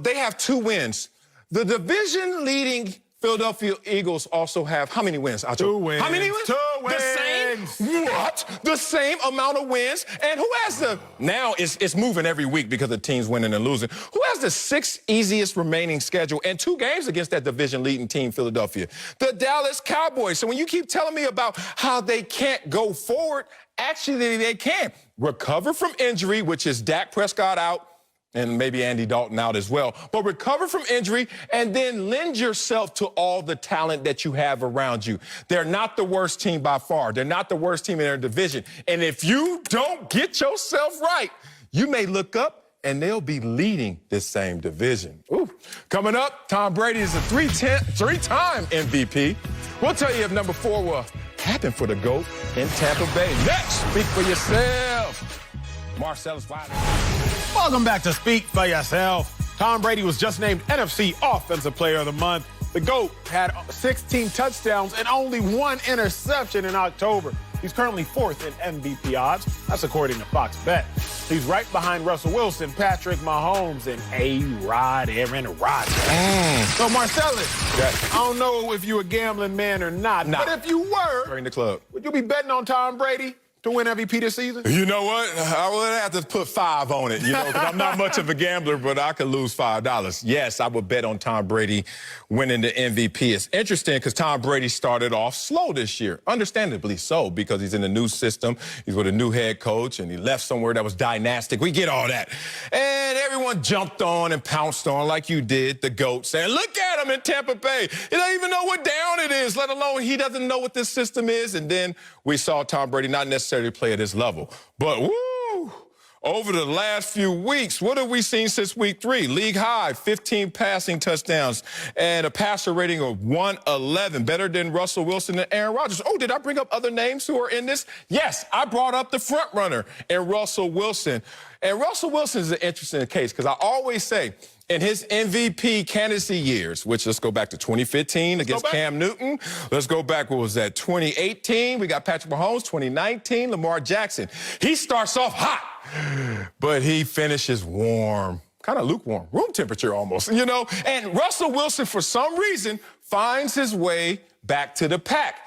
They have 2 wins. The division-leading Philadelphia Eagles also have how many wins? 2 wins. How many wins? 2 wins. The same? What? The same amount of wins? And who has the... Now it's moving every week because the team's winning and losing. Who has the 6th easiest remaining schedule and 2 games against that division-leading team, Philadelphia? The Dallas Cowboys. So when you keep telling me about how they can't go forward, actually they can. Recover from injury, which is Dak Prescott out, and maybe Andy Dalton out as well. But recover from injury and then lend yourself to all the talent that you have around you. They're not the worst team by far. They're not the worst team in their division. And if you don't get yourself right, you may look up and they'll be leading this same division. Ooh. Coming up, Tom Brady is a 3-time MVP. We'll tell you if number 4 will happen for the GOAT in Tampa Bay. Next, speak for yourself. Marcellus Wilder. Welcome back to Speak for Yourself. Tom Brady was just named NFC Offensive Player of the Month. The GOAT had 16 touchdowns and only 1 interception in October. He's currently 4th in MVP odds. That's according to Fox Bet. He's right behind Russell Wilson, Patrick Mahomes, and A-Rod, Aaron Rodgers. So, Marcellus, I don't know if you're a gambling man or not, but if you were, Bring the club. would you be betting on Tom Brady to win MVP this season? You know what? I would have to put 5 on it, because I'm not much of a gambler, but I could lose $5. Yes, I would bet on Tom Brady winning the MVP. It's interesting because Tom Brady started off slow this year, understandably so, because he's in a new system, he's with a new head coach, and he left somewhere that was dynastic. We get all that. And everyone jumped on and pounced on, like you did, the GOAT, saying, look at him in Tampa Bay. He doesn't even know what down it is, let alone he doesn't know what this system is. And then we saw Tom Brady not necessarily play at this level. But, woo, over the last few weeks, what have we seen since week 3? League high, 15 passing touchdowns and a passer rating of 111, better than Russell Wilson and Aaron Rodgers. Oh, did I bring up other names who are in this? Yes, I brought up the front runner and Russell Wilson. And Russell Wilson is an interesting case because I always say, in his MVP candidacy years, which let's go back to 2015 against Cam Newton. Let's go back, what was that, 2018. We got Patrick Mahomes, 2019, Lamar Jackson. He starts off hot, but he finishes warm, kind of lukewarm, room temperature almost, And Russell Wilson, for some reason, finds his way back to the pack.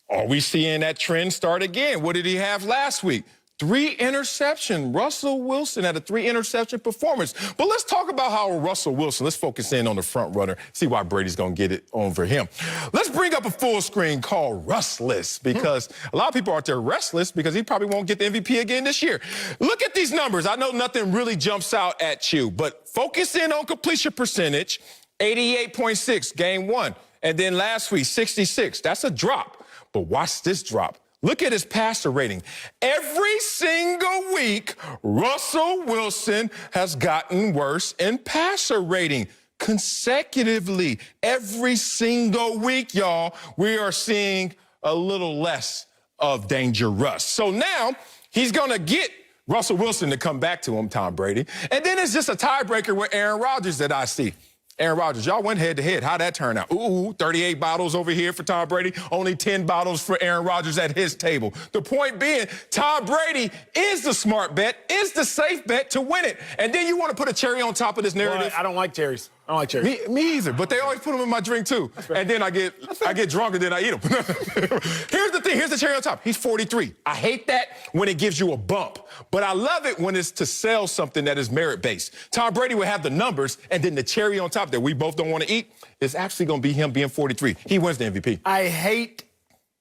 Are we seeing that trend start again? What did he have last week? 3 interception. Russell Wilson had a 3-interception performance. But let's talk about how Russell Wilson, let's focus in on the front runner, see why Brady's going to get it on for him. Let's bring up a full screen called Rustless, because a lot of people are out there restless because he probably won't get the MVP again this year. Look at these numbers. I know nothing really jumps out at you, but focus in on completion percentage, 88.6, game 1. And then last week, 66. That's a drop. But watch this drop. Look at his passer rating. Every single week, Russell Wilson has gotten worse in passer rating consecutively. Every single week, y'all, we are seeing a little less of dangerous. So now he's going to get Russell Wilson to come back to him, Tom Brady. And then it's just a tiebreaker with Aaron Rodgers that I see. Aaron Rodgers. Y'all went head-to-head. How'd that turn out? Ooh, 38 bottles over here for Tom Brady, only 10 bottles for Aaron Rodgers at his table. The point being, Tom Brady is the smart bet, is the safe bet to win it. And then you want to put a cherry on top of this narrative. Boy, I don't like cherries. I don't like cherries. Me either, but they always put them in my drink too. And then I get drunk and then I eat them. Here's the thing, here's the cherry on top. He's 43. I hate that when it gives you a bump, but I love it when it's to sell something that is merit-based. Tom Brady will have the numbers, and then the cherry on top that we both don't want to eat is actually going to be him being 43. He wins the MVP. I hate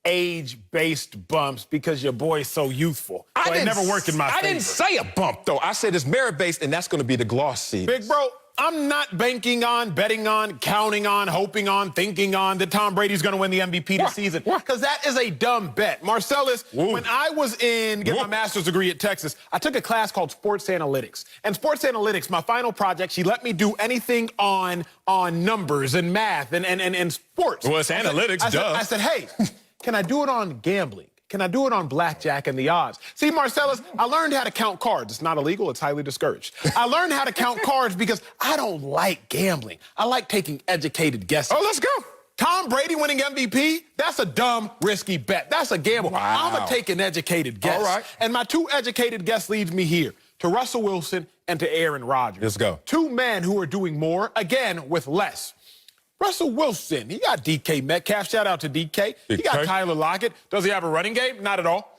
age-based bumps because your boy's so youthful. So it never worked in my favor. I didn't say a bump, though. I said it's merit-based, and that's going to be the gloss seed. Big bro, I'm not banking on, betting on, counting on, hoping on, thinking on that Tom Brady's going to win the MVP this season. Because that is a dumb bet. Marcellus, when I was getting my master's degree at Texas, I took a class called Sports Analytics. And Sports Analytics, my final project, she let me do anything on numbers and math and sports. Well, it's analytics, I said, hey, can I do it on gambling? Can I do it on blackjack and the odds? See, Marcellus, I learned how to count cards. It's not illegal. It's highly discouraged. I learned how to count cards because I don't like gambling. I like taking educated guesses. Oh, let's go. Tom Brady winning MVP, that's a dumb, risky bet. That's a gamble. Wow. I'm going to take an educated guess. All right. And my two educated guess leads me here to Russell Wilson and to Aaron Rodgers. Let's go. Two men who are doing more, again, with less. Russell Wilson, he got DK Metcalf. Shout out to DK. He got Tyler Lockett. Does he have a running game? Not at all.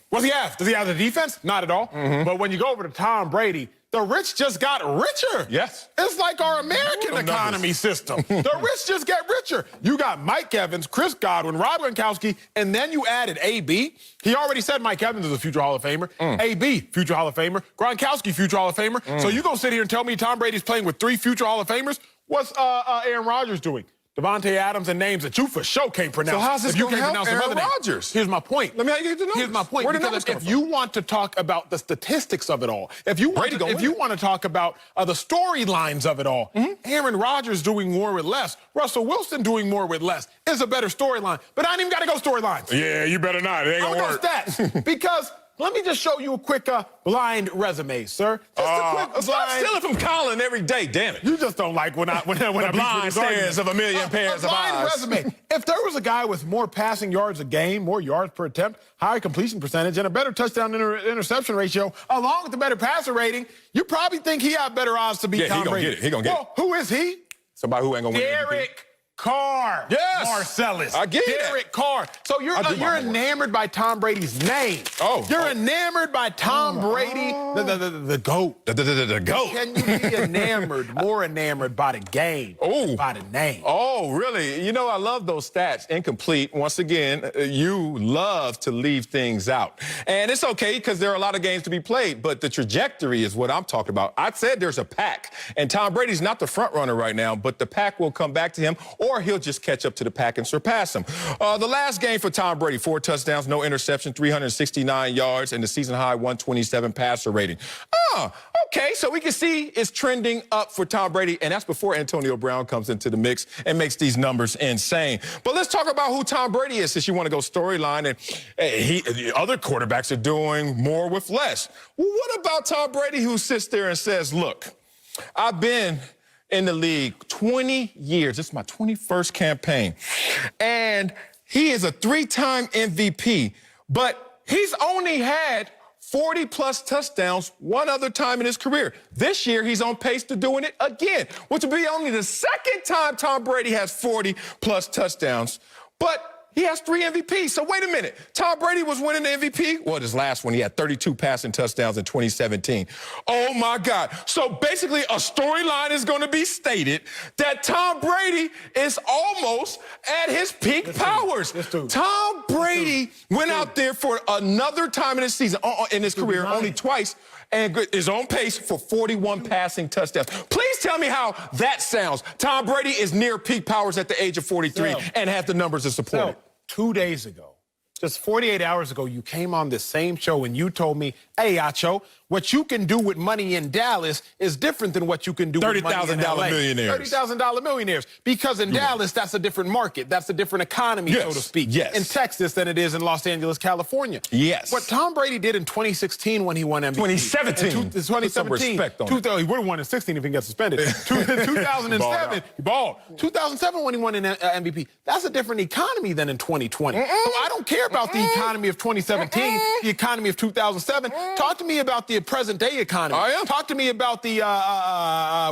What's he have? Does he have the defense? Not at all. But when you go over to Tom Brady, the rich just got richer. Yes. It's like our American economy system. The rich just get richer. You got Mike Evans, Chris Godwin, Rob Gronkowski, and then you added AB. He already said Mike Evans is a future Hall of Famer. AB, future Hall of Famer. Gronkowski, future Hall of Famer. So you gonna sit here and tell me Tom Brady's playing with 3 future Hall of Famers? What's Aaron Rodgers doing? Devontae Adams and names that you for sure can't pronounce. So how's this going to help Aaron Rodgers? Here's my point. Let me get the numbers. Here's my point. Where the because numbers if you want to talk about the statistics of it all, if you want to talk about the storylines of it all, Aaron Rodgers doing more with less, Russell Wilson doing more with less is a better storyline. But I ain't even got to go storylines. Yeah, you better not. It ain't going to work. Stats. Because let me just show you a quick blind resume, sir. Just a quick Stop stealing from Colin every day, damn it. You just don't like when I blind stares of a million pairs of eyes. Resume. If there was a guy with more passing yards a game, more yards per attempt, higher completion percentage, and a better touchdown interception ratio, along with the better passer rating, you probably think he had better odds to beat Tom Brady. He gonna get it. Well, who is he? Somebody who ain't gonna win the MVP. Derek Carr. Yes. Marcellus. I get it. Derek Carr. So you're enamored by Tom Brady's name. You're enamored by Tom Brady, the GOAT. The GOAT. Can you be enamored, more enamored by the game, by the name? Oh, really? You know, I love those stats. Incomplete. Once again, you love to leave things out. And it's okay because there are a lot of games to be played, but the trajectory is what I'm talking about. I said there's a pack, and Tom Brady's not the front runner right now, but the pack will come back to him, or he'll just catch up to the pack and surpass him. The last game for Tom Brady, 4 touchdowns, no interception, 369 yards, and the season-high 127 passer rating. Okay, so we can see it's trending up for Tom Brady, and that's before Antonio Brown comes into the mix and makes these numbers insane. But let's talk about who Tom Brady is, since you want to go storyline, and the other quarterbacks are doing more with less. Well, what about Tom Brady, who sits there and says, look, I've been in the league 20 years. This is my 21st campaign. And he is a 3-time MVP, but he's only had 40-plus touchdowns one other time in his career. This year, he's on pace to doing it again, which will be only the second time Tom Brady has 40-plus touchdowns. But he has 3 MVPs. So wait a minute. Tom Brady was winning the MVP? Well, his last one, he had 32 passing touchdowns in 2017. Oh, my God. So basically, a storyline is going to be stated that Tom Brady is almost at his peak powers. Tom Brady went out there for another time in his season, in his career, only twice, and is on pace for 41 passing touchdowns. Please tell me how that sounds. Tom Brady is near peak powers at the age of 43 and has the numbers to support it. 2 days ago, just 48 hours ago, you came on this same show and you told me, hey, Acho, what you can do with money in Dallas is different than what you can do with money in LA. millionaires. $30,000 millionaires. Because in Dallas, that's a different market. That's a different economy, so to speak. Yes. In Texas than it is in Los Angeles, California. Yes. What Tom Brady did in 2016 when he won MVP. 2017. 2017. Put some respect on it. He would have won in 16 if he got suspended. 2007, he balled. 2007 when he won an MVP. That's a different economy than in 2020. So I don't care about the economy of 2017, the economy of 2007. Talk to me about the present day economy. Talk to me about the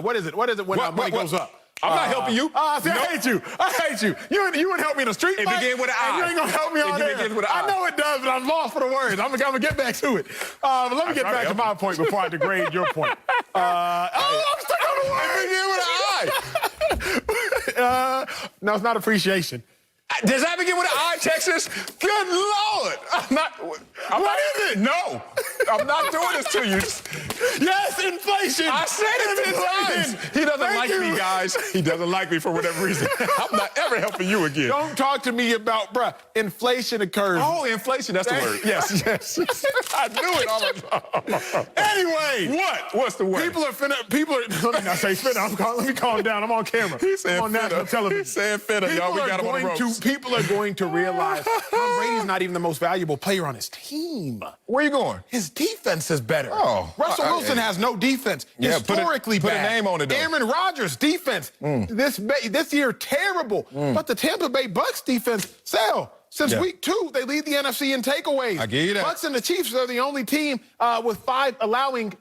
what is it when money goes up? I'm not helping you. See, I hate you. I hate you. You wouldn't help me in the street It fight. begins with an I. You ain't gonna help me on there. I know it does, but I'm lost for the words. I'm gonna get back to it. But let me get back to my point before I degrade your point. I'm stuck on the word. It begins with an I. No, it's not appreciation. Does that begin with an I, Texas? Good Lord. What is it? No. I'm not doing this to you. Yes, inflation. I said it 10 times. He doesn't like me, guys. He doesn't like me for whatever reason. I'm not ever helping you again. Don't talk to me about, inflation occurs. Oh, inflation. That's the word. Yes. I knew it all the time. Anyway. What? What's the word? People are, let me not say finna. Let me calm down. I'm on camera. He said on national television. He said finna. Y'all, we got him on the ropes. People are going to realize Tom Brady's not even the most valuable player on his team. Where you going? His defense is better. Oh, Russell Wilson has no defense. Historically put bad. a name on it, though. Aaron Rodgers' defense this year terrible. But the Tampa Bay Bucks defense, since week 2, they lead the NFC in takeaways. I give you that. Bucks and the Chiefs are the only team with 5 allowing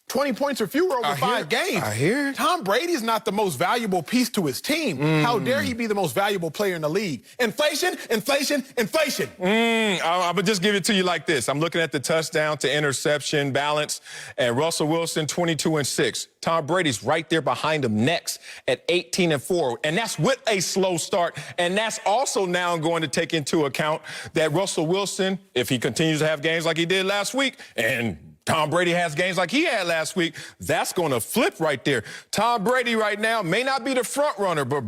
20 points or fewer over 5 games. I hear it. Tom Brady is not the most valuable piece to his team. How dare he be the most valuable player in the league? Inflation, inflation, inflation. I'm going to just give it to you like this. I'm looking at the touchdown to interception balance, and Russell Wilson, 22-6. Tom Brady's right there behind him next at 18-4. And that's with a slow start. And that's also now going to take into account that Russell Wilson, if he continues to have games like he did last week, and Tom Brady has games like he had last week, that's going to flip right there. Tom Brady right now may not be the front runner, but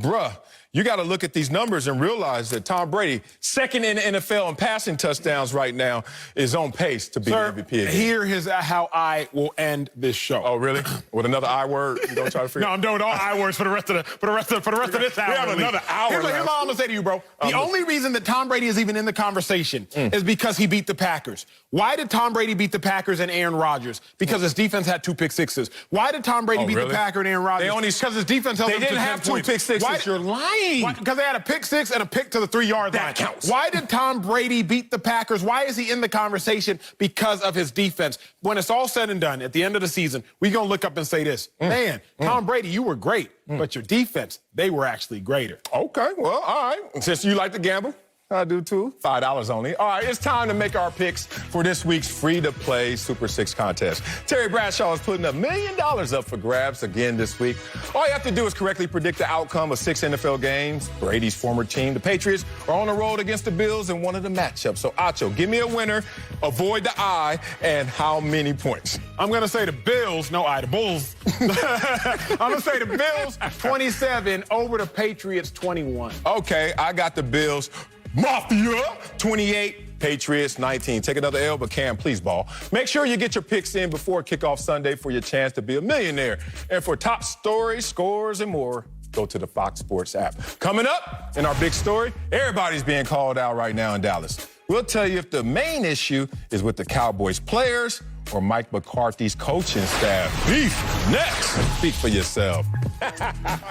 you got to look at these numbers and realize that Tom Brady, second in the NFL in passing touchdowns right now, is on pace to be the MVP again. Here is how I will end this show. Oh, really? With another I word? You don't try to figure? No, I'm doing all I words for the rest of this hour. We have another hour. Here's what I'm going to say to you, bro. The only reason that Tom Brady is even in the conversation is because he beat the Packers. Why did Tom Brady beat the Packers and Aaron Rodgers? Because his defense had 2 pick sixes. Why did Tom Brady beat the Packers and Aaron Rodgers? Because his defense held them to 10 points. They didn't have 2 pick sixes. You're lying. Because they had a pick 6 and a pick to the 3-yard line. That counts. Why did Tom Brady beat the Packers? Why is he in the conversation? Because of his defense. When it's all said and done, at the end of the season, we're going to look up and say this. Man, Tom Brady, you were great, but your defense, they were actually greater. Okay, well, all right. Since you like to gamble, I do too. $5 only. All right, it's time to make our picks for this week's free-to-play Super 6 contest. Terry Bradshaw is putting $1 million up for grabs again this week. All you have to do is correctly predict the outcome of 6 NFL games. Brady's former team, the Patriots, are on the road against the Bills in one of the matchups. So, Acho, give me a winner, avoid the I, and how many points? I'm going to say the Bills. No, the Bulls. I'm going to say the Bills 27 over the Patriots 21. Okay, I got the Bills. Mafia, 28, Patriots, 19. Take another L, but Cam, please ball. Make sure you get your picks in before kickoff Sunday for your chance to be a millionaire. And for top stories, scores, and more, go to the Fox Sports app. Coming up in our big story, everybody's being called out right now in Dallas. We'll tell you if the main issue is with the Cowboys players or Mike McCarthy's coaching staff. Beef next. Speak for yourself.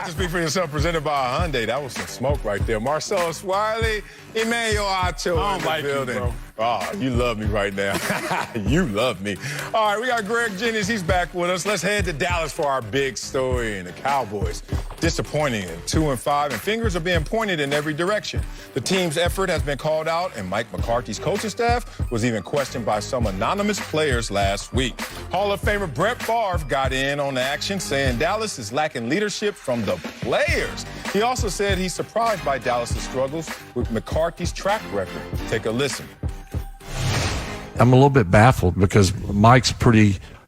Speak for yourself, presented by Hyundai. That was some smoke right there. Marcellus Wiley, Emmanuel Acho in the building. You, bro. Oh, you love me right now. You love me. All right, we got Greg Jennings. He's back with us. Let's head to Dallas for our big story. And the Cowboys, disappointing at 2-5, and fingers are being pointed in every direction. The team's effort has been called out, and Mike McCarthy's coaching staff was even questioned by some anonymous players last week. Hall of Famer Brett Favre got in on the action, saying Dallas is lacking leadership from the players. He also said he's surprised by Dallas' struggles with McCarthy's track record. Take a listen. I'm a little bit baffled because Mike's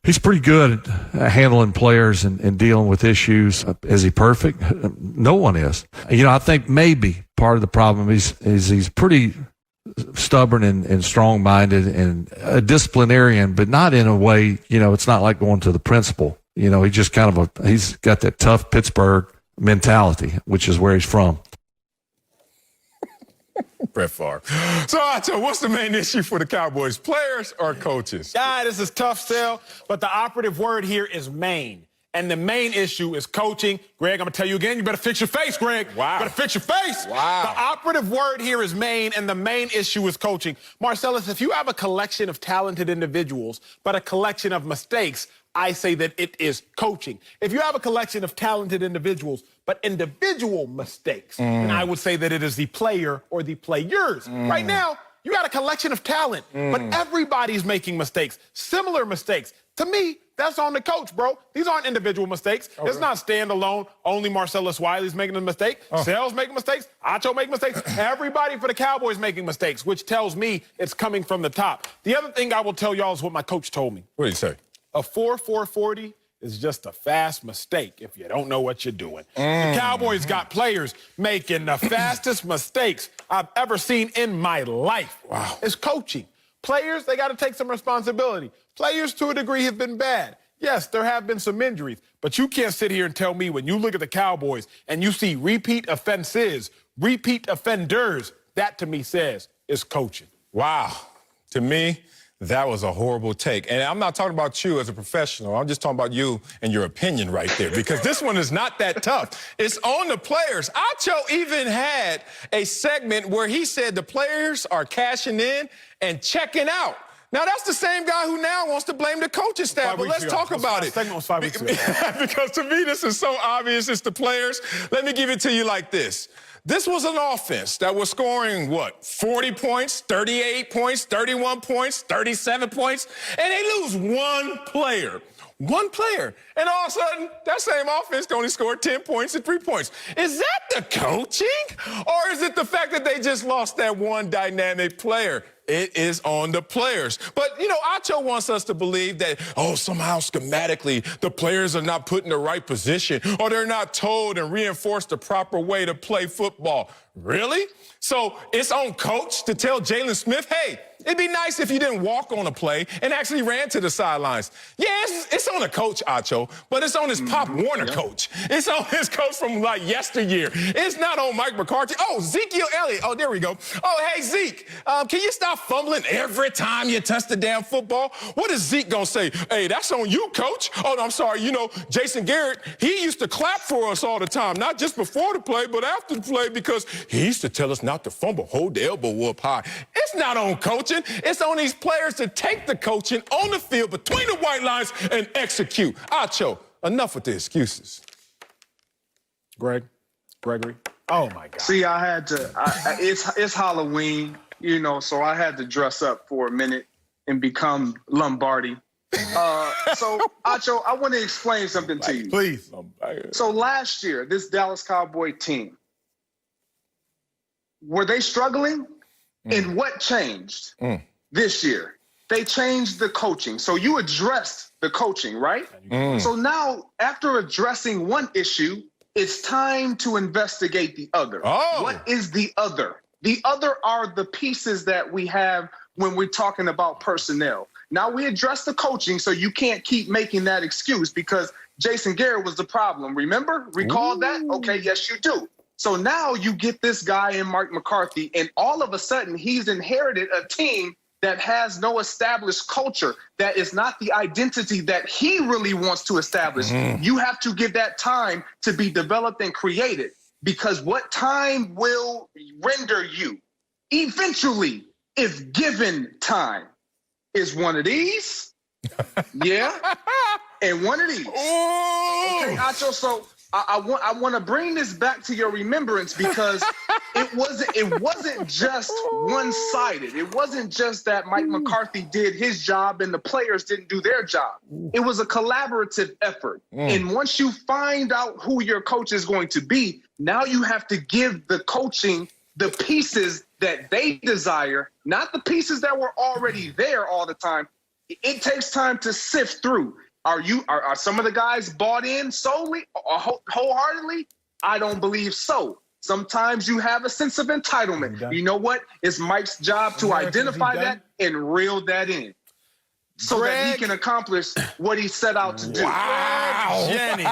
he's pretty good at handling players and dealing with issues. Is he perfect? No one is. You know, I think maybe part of the problem is he's pretty stubborn and strong-minded and a disciplinarian, but not in a way, it's not like going to the principal. He just he's got that tough Pittsburgh mentality, which is where he's from. Brett Favre. So, Acho, what's the main issue for the Cowboys, players or coaches? Yeah, this is tough still, but the operative word here is main. And the main issue is coaching. Greg, I'm going to tell you again, you better fix your face, Greg. Wow. You better fix your face. Wow. The operative word here is main, and the main issue is coaching. Marcellus, if you have a collection of talented individuals, but a collection of mistakes, I say that it is coaching. If you have a collection of talented individuals, but individual mistakes, then I would say that it is the player or the players. Right now, you got a collection of talent, but everybody's making mistakes, similar mistakes. To me, that's on the coach, bro. These aren't individual mistakes. It's not standalone. Only Marcellus Wiley's making a mistake. Sale's making mistakes. Acho making mistakes. Everybody for the Cowboys making mistakes, which tells me it's coming from the top. The other thing I will tell y'all is what my coach told me. What did he say? A 4.40 is just a fast mistake if you don't know what you're doing. The Cowboys got players making the fastest mistakes I've ever seen in my life. Wow. It's coaching. Players, they got to take some responsibility. Players, to a degree, have been bad. Yes, there have been some injuries, but you can't sit here and tell me when you look at the Cowboys and you see repeat offenses, repeat offenders, that to me says is coaching. Wow. To me, that was a horrible take. And I'm not talking about you as a professional. I'm just talking about you and your opinion right there, because this one is not that tough. It's on the players. Acho even had a segment where he said the players are cashing in and checking out. Now, that's the same guy who now wants to blame the coaching staff, but let's talk about it. Segment was 5 weeks ago. Because to me, this is so obvious. It's the players. Let me give it to you like this. This was an offense that was scoring, 40 points, 38 points, 31 points, 37 points, and they lose one player. One player. And all of a sudden, that same offense can only score 10 points and 3 points. Is that the coaching? Or is it the fact that they just lost that one dynamic player? It is on the players. But, Acho wants us to believe that, somehow schematically the players are not put in the right position or they're not told and reinforced the proper way to play football. Really? So it's on coach to tell Jalen Smith, hey, it'd be nice if you didn't walk on a play and actually ran to the sidelines. Yeah, it's on a coach, Acho, but it's on his Pop Warner coach. It's on his coach from yesteryear. It's not on Mike McCarthy. Ezekiel Elliott. There we go. Hey, Zeke, can you stop fumbling every time you touch the damn football? What is Zeke going to say? Hey, that's on you, coach. Oh, no, I'm sorry. Jason Garrett, he used to clap for us all the time, not just before the play, but after the play, because he used to tell us not to fumble, hold the elbow up high. It's not on coaching. It's on these players to take the coaching on the field between the white lines and execute. Acho, enough with the excuses. Gregory. Oh, my God. See, I had to, it's Halloween, so I had to dress up for a minute and become Lombardi. So, Acho, I want to explain something to you. Please. So last year, this Dallas Cowboy team, were they struggling? And what changed this year? They changed the coaching. So you addressed the coaching, right? So now, after addressing one issue, it's time to investigate the other. What is the other? The other are the pieces that we have when we're talking about personnel. Now, we address the coaching, so you can't keep making that excuse because Jason Garrett was the problem. Remember? Recall that? Okay, yes, you do. So now you get this guy in Mike McCarthy, and all of a sudden he's inherited a team that has no established culture, that is not the identity that he really wants to establish. You have to give that time to be developed and created, because what time will render you eventually, if given time, is one of these, and one of these. Okay, Acho, so I want to bring this back to your remembrance, because it wasn't just one-sided. It wasn't just that Mike McCarthy did his job and the players didn't do their job. It was a collaborative effort. And once you find out who your coach is going to be, now you have to give the coaching the pieces that they desire, not the pieces that were already there all the time. It takes time to sift through. Are some of the guys bought in solely or wholeheartedly? I don't believe so. Sometimes you have a sense of entitlement. You know what? It's Mike's job to identify that and reel that in so that he can accomplish what he set out to do. Wow. Jennings.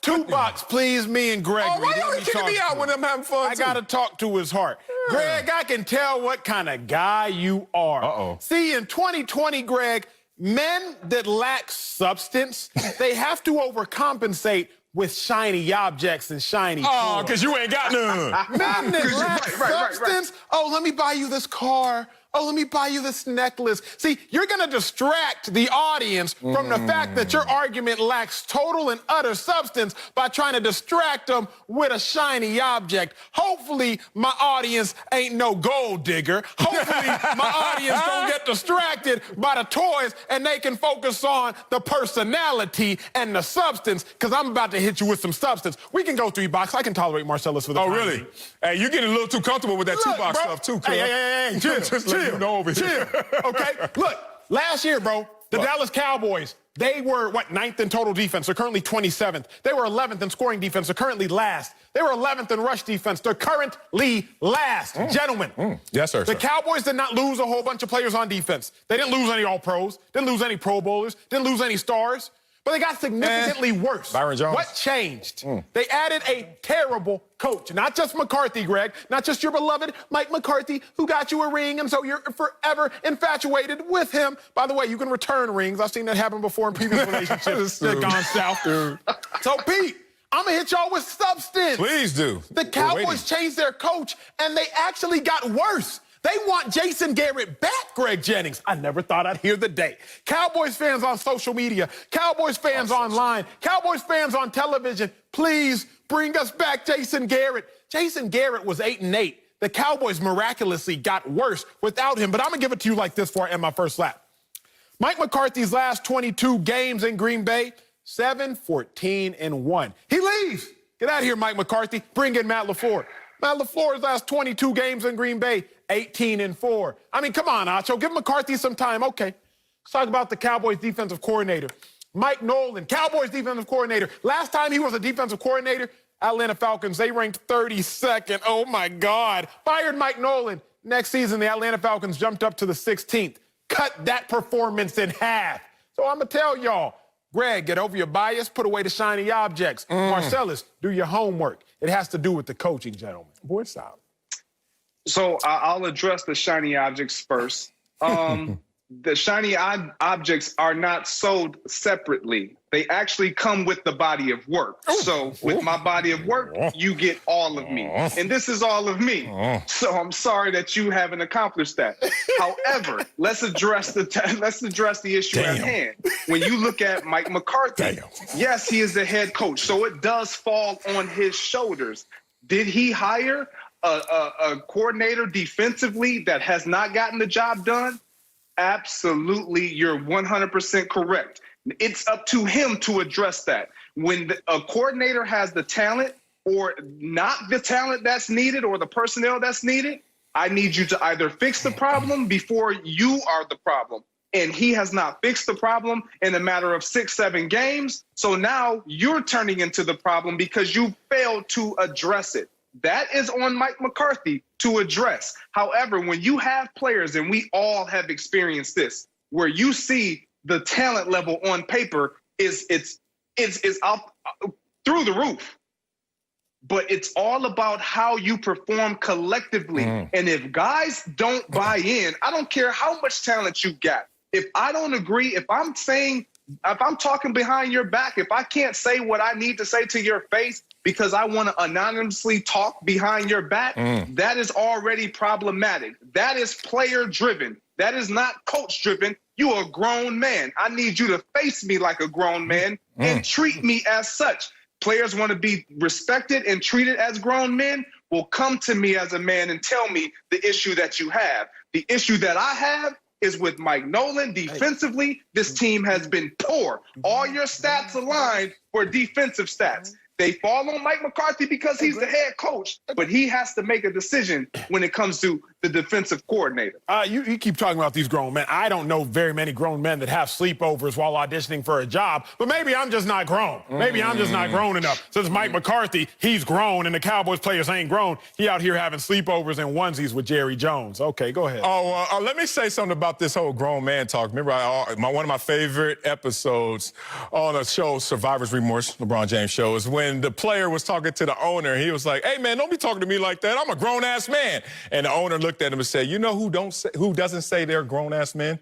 2 bucks, please, me and Gregory. Oh, why y'all kicking me out when I'm having fun, I got to talk to his heart. Greg, I can tell what kind of guy you are. Uh-oh. See, in 2020, Greg, men that lack substance, they have to overcompensate with shiny objects and shiny toys. because you ain't got none. Men that lack substance, oh, let me buy you this car. Oh, let me buy you this necklace. See, you're going to distract the audience from the fact that your argument lacks total and utter substance by trying to distract them with a shiny object. Hopefully, my audience ain't no gold digger. Hopefully, my audience don't get distracted by the toys and they can focus on the personality and the substance, because I'm about to hit you with some substance. We can go 3 box. I can tolerate Marcellus for the time Really? being. Hey, you're getting a little too comfortable with that 2-box Bro. stuff, too, cuz. Hey, chill, Just chill, let you know over here. chill, okay? Look, last year, bro, the Dallas Cowboys, they were, 9th in total defense. They're currently 27th. They were 11th in scoring defense. They're currently last. They were 11th in rush defense. They're currently last. Gentlemen. Yes, sir. The Cowboys did not lose a whole bunch of players on defense. They didn't lose any All-Pros, didn't lose any Pro Bowlers, didn't lose any stars. But they got significantly worse. Byron Jones. What changed? They added a terrible coach. Not just McCarthy, Greg. Not just your beloved Mike McCarthy, who got you a ring, and so you're forever infatuated with him. By the way, you can return rings. I've seen that happen before in previous relationships that have gone south. So, Pete, I'm going to hit y'all with substance. Please do. The Cowboys changed their coach, and they actually got worse. They want Jason Garrett back, Greg Jennings. I never thought I'd hear the day. Cowboys fans on social media, Cowboys fans online, Cowboys fans on television, please bring us back Jason Garrett. Jason Garrett was 8-8. The Cowboys miraculously got worse without him, but I'm going to give it to you like this before I end my first lap. Mike McCarthy's last 22 games in Green Bay, 7-14-1. He leaves. Get out of here, Mike McCarthy. Bring in Matt LaFleur. Matt LaFleur's last 22 games in Green Bay, 18-4. I mean, come on, Acho. Give McCarthy some time. Okay. Let's talk about the Cowboys defensive coordinator. Mike Nolan, Cowboys defensive coordinator. Last time he was a defensive coordinator, Atlanta Falcons, they ranked 32nd. Oh, my God. Fired Mike Nolan. Next season, the Atlanta Falcons jumped up to the 16th. Cut that performance in half. So I'm going to tell y'all, Greg, get over your bias, put away the shiny objects. Marcellus, do your homework. It has to do with the coaching, gentlemen. Boy, stop. So I'll address the shiny objects first. The shiny objects are not sold separately. They actually come with the body of work. So with my body of work, you get all of me. And this is all of me. So I'm sorry that you haven't accomplished that. However, let's address the issue at hand. When you look at Mike McCarthy, yes, he is the head coach. So it does fall on his shoulders. Did he hire a coordinator defensively that has not gotten the job done? Absolutely, you're 100% correct. It's up to him to address that. When a coordinator has the talent or not the talent that's needed or the personnel that's needed, I need you to either fix the problem before you are the problem. And he has not fixed the problem in a matter of 6-7 games. So now you're turning into the problem because you failed to address it. That is on Mike McCarthy to address. However, when you have players, and we all have experienced this, where you see the talent level on paper is up through the roof, but it's all about how you perform collectively. And if guys don't buy in, I don't care how much talent you got. If I don't agree, if I'm talking behind your back, if I can't say what I need to say to your face because I want to anonymously talk behind your back, that is already problematic. That is player driven. That is not coach driven. You're a grown man. I need you to face me like a grown man and treat me as such. Players want to be respected and treated as grown men. Well, come to me as a man and tell me the issue that you have. The issue that I have is with Mike Nolan. Defensively, this team has been poor. All your stats aligned for defensive stats. They fall on Mike McCarthy because he's the head coach, but he has to make a decision when it comes to the defensive coordinator. You keep talking about these grown men. I don't know very many grown men that have sleepovers while auditioning for a job, but maybe I'm just not grown. Maybe I'm just not grown enough. Since Mike McCarthy, he's grown, and the Cowboys players ain't grown. He out here having sleepovers and onesies with Jerry Jones. Okay, go ahead. Let me say something about this whole grown man talk. Remember, one of my favorite episodes on a show, Survivor's Remorse, LeBron James show, is when the player was talking to the owner. He was like, "Hey, man, don't be talking to me like that. I'm a grown-ass man." And the owner looked at him and said, "You know who doesn't say they're grown-ass men?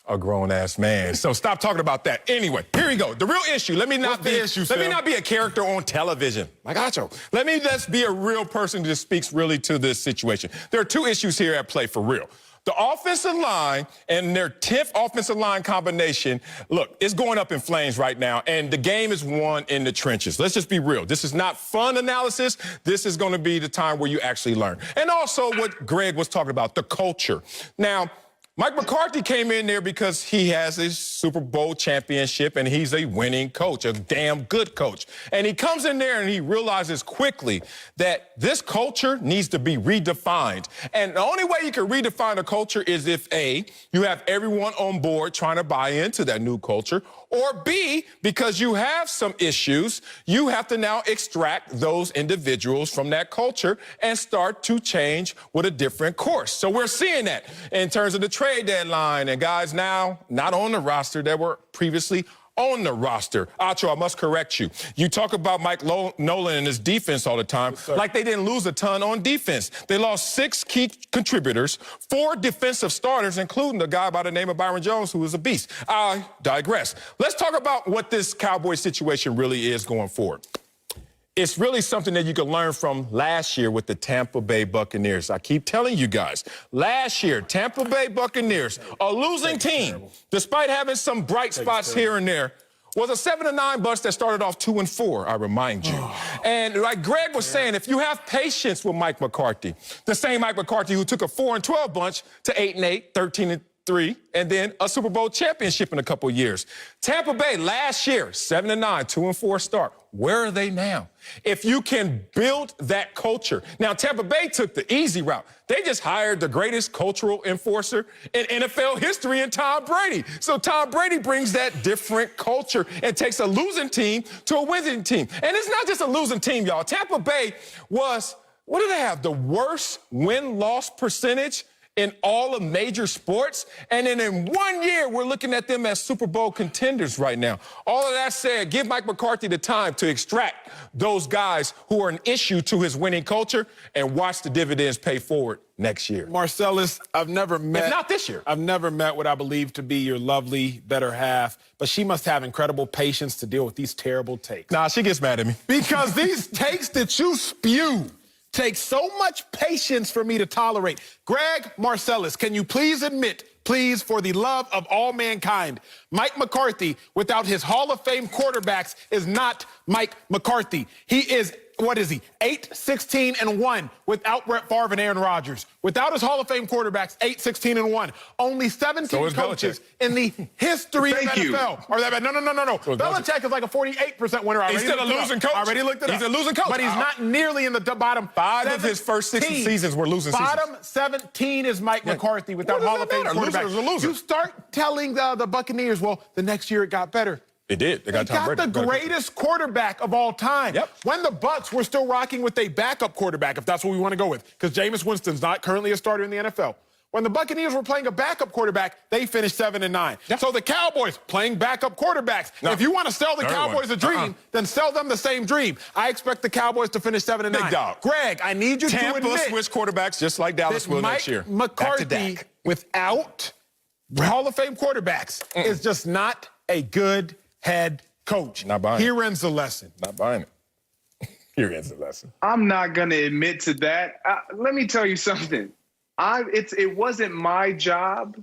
A grown-ass man." So stop talking about that. Anyway, here we go. The real issue. Let me not be a character on television. My gacho. Let's be a real person that speaks really to this situation. There are two issues here at play for real. The offensive line and their 10th offensive line combination, look, it's going up in flames right now, and the game is won in the trenches. Let's just be real. This is not fun analysis. This is going to be the time where you actually learn. And also what Greg was talking about, the culture. Now, Mike McCarthy came in there because he has his Super Bowl championship and he's a winning coach, a damn good coach. And he comes in there and he realizes quickly that this culture needs to be redefined. And the only way you can redefine a culture is if A, you have everyone on board trying to buy into that new culture, or B, because you have some issues, you have to now extract those individuals from that culture and start to change with a different course. So we're seeing that in terms of the trade deadline and guys now not on the roster that were previously on the roster. Acho, I must correct you. You talk about Mike Nolan and his defense all the time, like they didn't lose a ton on defense. They lost 6 key contributors, 4 defensive starters, including a guy by the name of Byron Jones, who is a beast. I digress. Let's talk about what this Cowboys situation really is going forward. It's really something that you can learn from last year with the Tampa Bay Buccaneers. I keep telling you guys, last year, Tampa Bay Buccaneers, a losing team, despite having some bright spots here and there, was a 7-9 bust that started off 2-4, I remind you. And like Greg was saying, if you have patience with Mike McCarthy, the same Mike McCarthy who took a 4-12 bunch to 8-8, 13-3, and then a Super Bowl championship in a couple years. Tampa Bay last year, 7-9, 2-4 start. Where are they now? If you can build that culture. Now, Tampa Bay took the easy route. They just hired the greatest cultural enforcer in NFL history in Tom Brady. So Tom Brady brings that different culture and takes a losing team to a winning team. And it's not just a losing team, y'all. Tampa Bay was, what do they have? The worst win-loss percentage in all of major sports. And then in 1 year, we're looking at them as Super Bowl contenders right now. All of that said, give Mike McCarthy the time to extract those guys who are an issue to his winning culture and watch the dividends pay forward next year. Marcellus, I've never met... If not this year. I've never met what I believe to be your lovely better half, but she must have incredible patience to deal with these terrible takes. Nah, she gets mad at me. Because these takes that you spew take so much patience for me to tolerate. Greg Marcellus, can you please admit, please, for the love of all mankind, Mike McCarthy, without his Hall of Fame quarterbacks, is not Mike McCarthy. He is, what is he, 8-16-1 without Brett Favre and Aaron Rodgers. Without his Hall of Fame quarterbacks, 8-16-1. Only 17 coaches in the history of NFL. Or that, no. So Belichick is like a 48% winner. He's still a losing coach. I already looked it up. He's a losing coach. But he's not nearly in the bottom 5 of his first 6 seasons were losing seasons. Bottom 17 is Mike McCarthy without Hall of Fame quarterbacks. You start telling the Buccaneers, well, the next year it got better. It did. They got Tom Brady. The greatest quarterback of all time. Yep. When the Bucs were still rocking with a backup quarterback, if that's what we want to go with, because Jameis Winston's not currently a starter in the NFL. When the Buccaneers were playing a backup quarterback, they finished 7-9. Yep. So the Cowboys playing backup quarterbacks. No. If you want to sell the Cowboys a dream, then sell them the same dream. I expect the Cowboys to finish 7-9. Big dog. Greg, I need you to admit. Tampa switched quarterbacks just like Dallas will next year. McCarthy, without Hall of Fame quarterbacks, is just not a good head coach. Not buying Here ends the lesson. Not buying it. Here ends the lesson. I'm not going to admit to that. Let me tell you something. It wasn't my job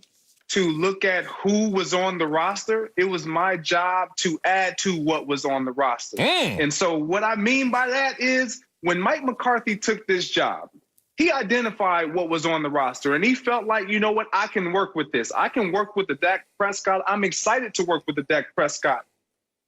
to look at who was on the roster. It was my job to add to what was on the roster. And so what I mean by that is when Mike McCarthy took this job, he identified what was on the roster, and he felt like, you know what, I can work with this. I can work with the Dak Prescott. I'm excited to work with the Dak Prescott.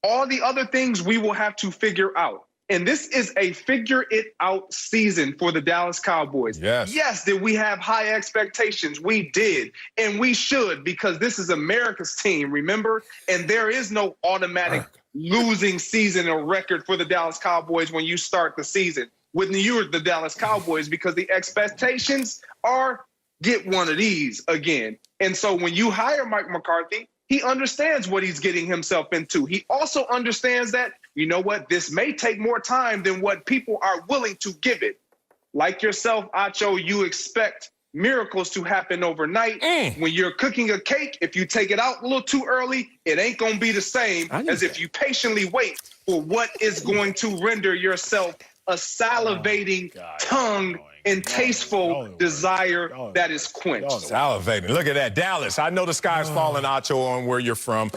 All the other things we will have to figure out. And this is a figure-it-out season for the Dallas Cowboys. Yes, did we have high expectations? We did, and we should, because this is America's team, remember? And there is no automatic losing season or record for the Dallas Cowboys when you start the season. When you're the Dallas Cowboys, because the expectations are get one of these again. And so when you hire Mike McCarthy, he understands what he's getting himself into. He also understands that, you know what, this may take more time than what people are willing to give it. Like yourself, Acho, you expect miracles to happen overnight. When you're cooking a cake, if you take it out a little too early, it ain't going to be the same as if you patiently wait for what is going to render yourself a salivating tongue and tasteful desire that is quenched. Salivating. Look at that. Dallas, I know the sky's falling, Acho, on where you're from.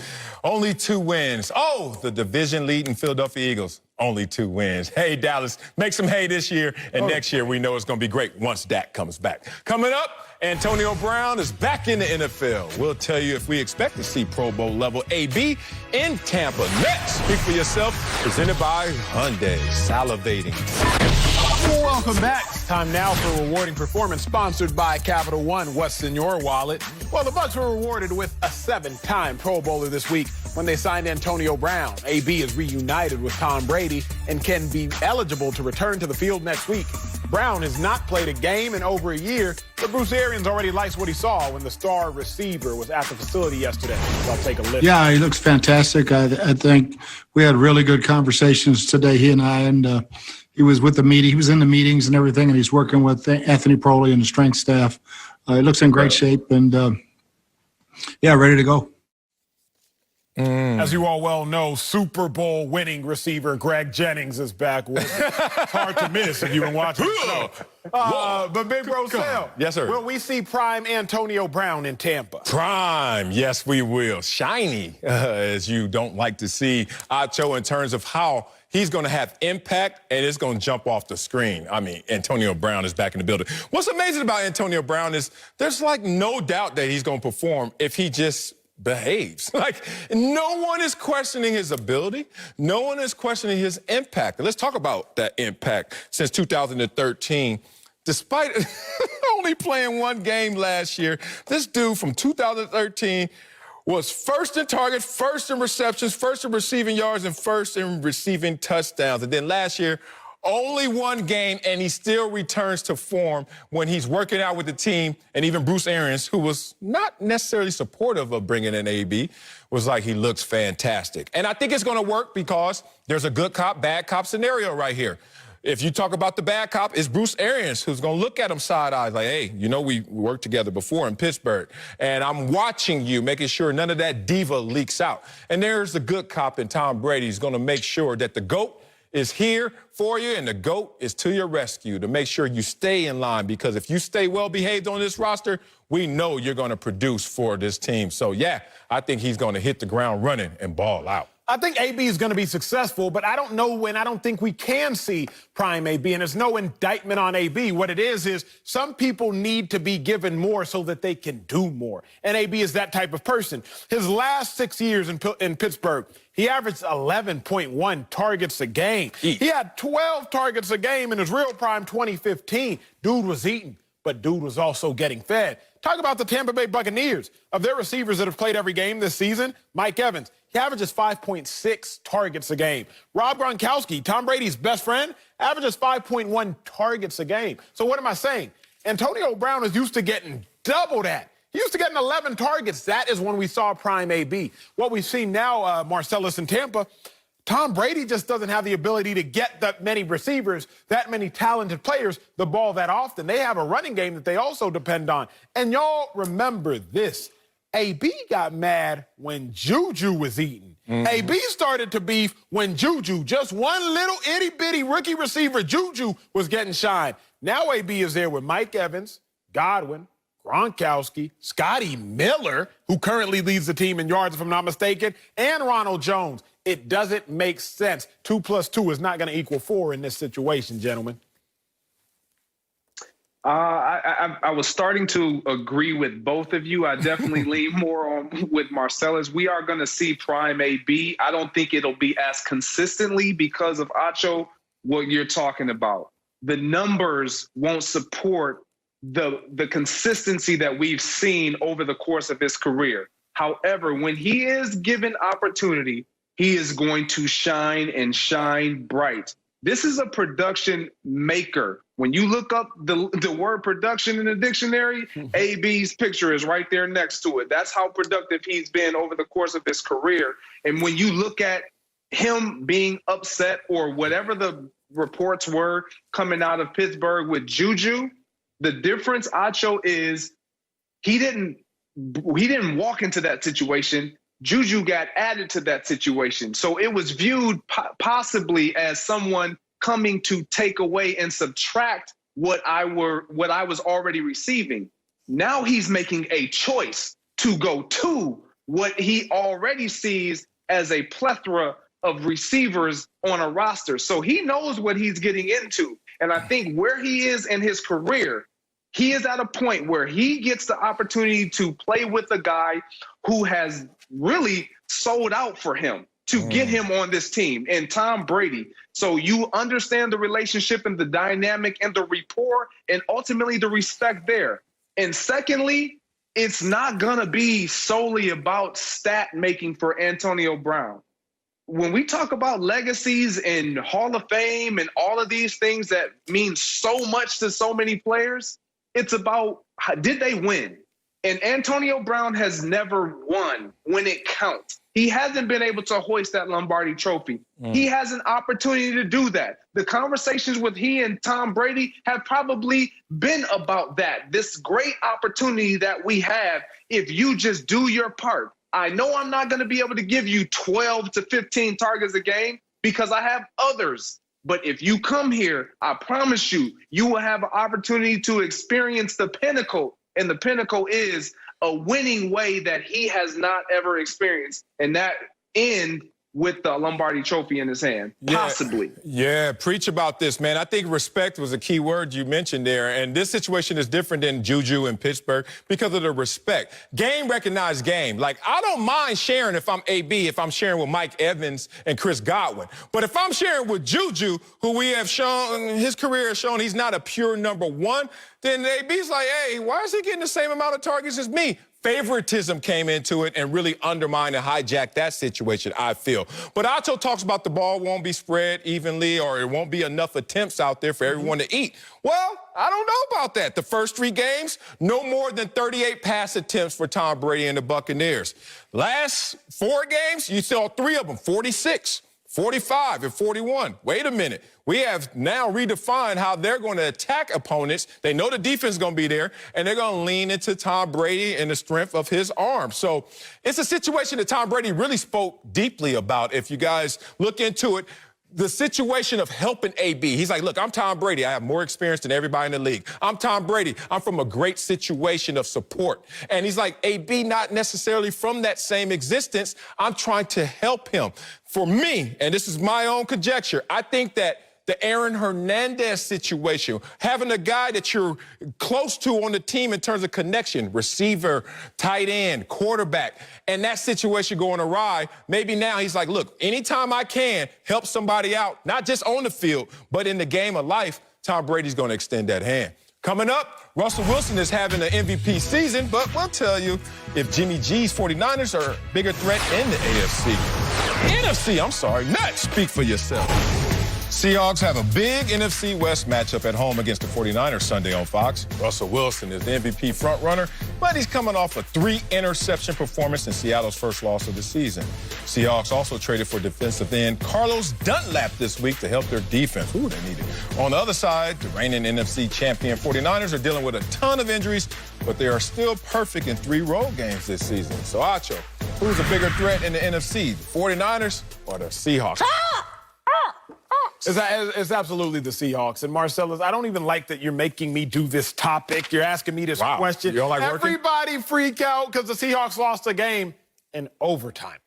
Only 2 wins. Oh, the division-leading Philadelphia Eagles. Only 2 wins. Hey, Dallas, make some hay this year, and next year we know it's going to be great once Dak comes back. Coming up, Antonio Brown is back in the NFL. We'll tell you if we expect to see Pro Bowl level AB in Tampa. Next, speak for yourself, presented by Hyundai. Salivating. Welcome back. Time now for Rewarding Performance, sponsored by Capital One. What's in your wallet? Well, the Bucs were rewarded with a 7-time Pro Bowler this week when they signed Antonio Brown. AB is reunited with Tom Brady and can be eligible to return to the field next week. Brown has not played a game in over a year, but Bruce Arians already likes what he saw when the star receiver was at the facility yesterday. So I'll take a listen. Yeah, he looks fantastic. I think we had really good conversations today, he and I, and he was with the meeting. He was in the meetings and everything, and he's working with Anthony Proley and the strength staff. He looks in great shape, and ready to go. As you all well know, Super Bowl winning receiver Greg Jennings is back. It's hard to miss if you've been watching the show. But Big Bro Sale. Yes, sir. Will we see prime Antonio Brown in Tampa? Prime, yes, we will. Shiny, as you don't like to see, Acho, in terms of how he's going to have impact, and it's going to jump off the screen. I mean, Antonio Brown is back in the building. What's amazing about Antonio Brown is there's, like, no doubt that he's going to perform if he just behaves. Like, no one is questioning his ability. No one is questioning his impact. And let's talk about that impact since 2013. Despite only playing 1 game last year, this dude from 2013 was first in targets, first in receptions, first in receiving yards, and first in receiving touchdowns. And then last year, only 1 game, and he still returns to form when he's working out with the team. And even Bruce Arians, who was not necessarily supportive of bringing in AB, was like, he looks fantastic. And I think it's going to work because there's a good cop, bad cop scenario right here. If you talk about the bad cop, it's Bruce Arians who's going to look at him side-eyes like, hey, you know, we worked together before in Pittsburgh, and I'm watching you, making sure none of that diva leaks out. And there's the good cop in Tom Brady. He's going to make sure that the GOAT is here for you, and the GOAT is to your rescue to make sure you stay in line, because if you stay well-behaved on this roster, we know you're going to produce for this team. So, yeah, I think he's going to hit the ground running and ball out. I think AB is going to be successful, but I don't know when. I don't think we can see prime AB, and there's no indictment on AB. What it is some people need to be given more so that they can do more, and AB is that type of person. His last 6 years in Pittsburgh, he averaged 11.1 targets a game. He had 12 targets a game in his real prime 2015. Dude was eating, but dude was also getting fed. Talk about the Tampa Bay Buccaneers. Of their receivers that have played every game this season, Mike Evans, he averages 5.6 targets a game. Rob Gronkowski, Tom Brady's best friend, averages 5.1 targets a game. So what am I saying? Antonio Brown is used to getting double that. He used to getting 11 targets. That is when we saw prime AB. What we've seen now, Marcellus in Tampa, Tom Brady just doesn't have the ability to get that many receivers, that many talented players, the ball that often. They have a running game that they also depend on. And y'all remember this. AB got mad when Juju was eating. AB started to beef when Juju, just one little itty-bitty rookie receiver, Juju, was getting shine. Now AB is there with Mike Evans, Godwin, Gronkowski, Scotty Miller, who currently leads the team in yards, if I'm not mistaken, and Ronald Jones. It doesn't make sense. 2 + 2 is not going to equal 4 in this situation, gentlemen. I was starting to agree with both of you. I definitely lean more on with Marcellus. We are going to see prime AB. I don't think it'll be as consistently because of Acho what you're talking about. The numbers won't support the consistency that we've seen over the course of his career. However, when he is given opportunity, he is going to shine and shine bright. This is a production maker. When you look up the word production in the dictionary, AB's picture is right there next to it. That's how productive he's been over the course of his career. And when you look at him being upset or whatever the reports were coming out of Pittsburgh with Juju, the difference, Acho, is he didn't walk into that situation. Juju got added to that situation. So it was viewed possibly as someone coming to take away and subtract what I was already receiving. Now he's making a choice to go to what he already sees as a plethora of receivers on a roster. So he knows what he's getting into. And I think where he is in his career, he is at a point where he gets the opportunity to play with a guy who has really sold out for him to get him on this team, and Tom Brady. So you understand the relationship and the dynamic and the rapport and ultimately the respect there. And secondly, it's not going to be solely about stat making for Antonio Brown. When we talk about legacies and Hall of Fame and all of these things that mean so much to so many players, it's about, did they win? And Antonio Brown has never won when it counts. He hasn't been able to hoist that Lombardi trophy. He has an opportunity to do that. The conversations with he and Tom Brady have probably been about that. This great opportunity that we have if you just do your part. I know I'm not going to be able to give you 12 to 15 targets a game because I have others. But if you come here, I promise you, you will have an opportunity to experience the pinnacle. And the pinnacle is a winning way that he has not ever experienced. And that end with the Lombardi trophy in his hand, possibly. Yeah, preach about this, man. I think respect was a key word you mentioned there. And this situation is different than Juju in Pittsburgh because of the respect. Game recognized game. Like, I don't mind sharing if I'm AB, if I'm sharing with Mike Evans and Chris Godwin. But if I'm sharing with Juju, who we have shown, his career has shown he's not a pure number one, then AB's like, hey, why is he getting the same amount of targets as me? Favoritism came into it and really undermined and hijacked that situation, I feel. But Acho talks about the ball won't be spread evenly or it won't be enough attempts out there for everyone to eat. Well, I don't know about that. The first 3 games, no more than 38 pass attempts for Tom Brady and the Buccaneers. Last 4 games, you saw 3 of them, 46. 45 and 41. Wait a minute. We have now redefined how they're going to attack opponents. They know the defense is going to be there, and they're going to lean into Tom Brady and the strength of his arm. So it's a situation that Tom Brady really spoke deeply about. If you guys look into it, the situation of helping AB. He's like, look, I'm Tom Brady. I have more experience than everybody in the league. I'm Tom Brady. I'm from a great situation of support. And he's like, AB not necessarily from that same existence. I'm trying to help him. For me, and this is my own conjecture, I think that the Aaron Hernandez situation, having a guy that you're close to on the team in terms of connection, receiver, tight end, quarterback, and that situation going awry, maybe now he's like, look, anytime I can help somebody out, not just on the field, but in the game of life, Tom Brady's going to extend that hand. Coming up, Russell Wilson is having an MVP season, but we'll tell you if Jimmy G's 49ers are a bigger threat in the AFC. NFC, I'm sorry, not speak for yourself. Seahawks have a big NFC West matchup at home against the 49ers Sunday on Fox. Russell Wilson is the MVP frontrunner, but he's coming off a 3-interception performance in Seattle's first loss of the season. Seahawks also traded for defensive end Carlos Dunlap this week to help their defense. Ooh, they need it. On the other side, the reigning NFC champion 49ers are dealing with a ton of injuries, but they are still perfect in 3 road games this season. So, Acho, who's a bigger threat in the NFC, the 49ers or the Seahawks? It's absolutely the Seahawks. And Marcellus, I don't even like that you're making me do this topic. You're asking me this question. You don't like working? Everybody freak out because the Seahawks lost a game in overtime.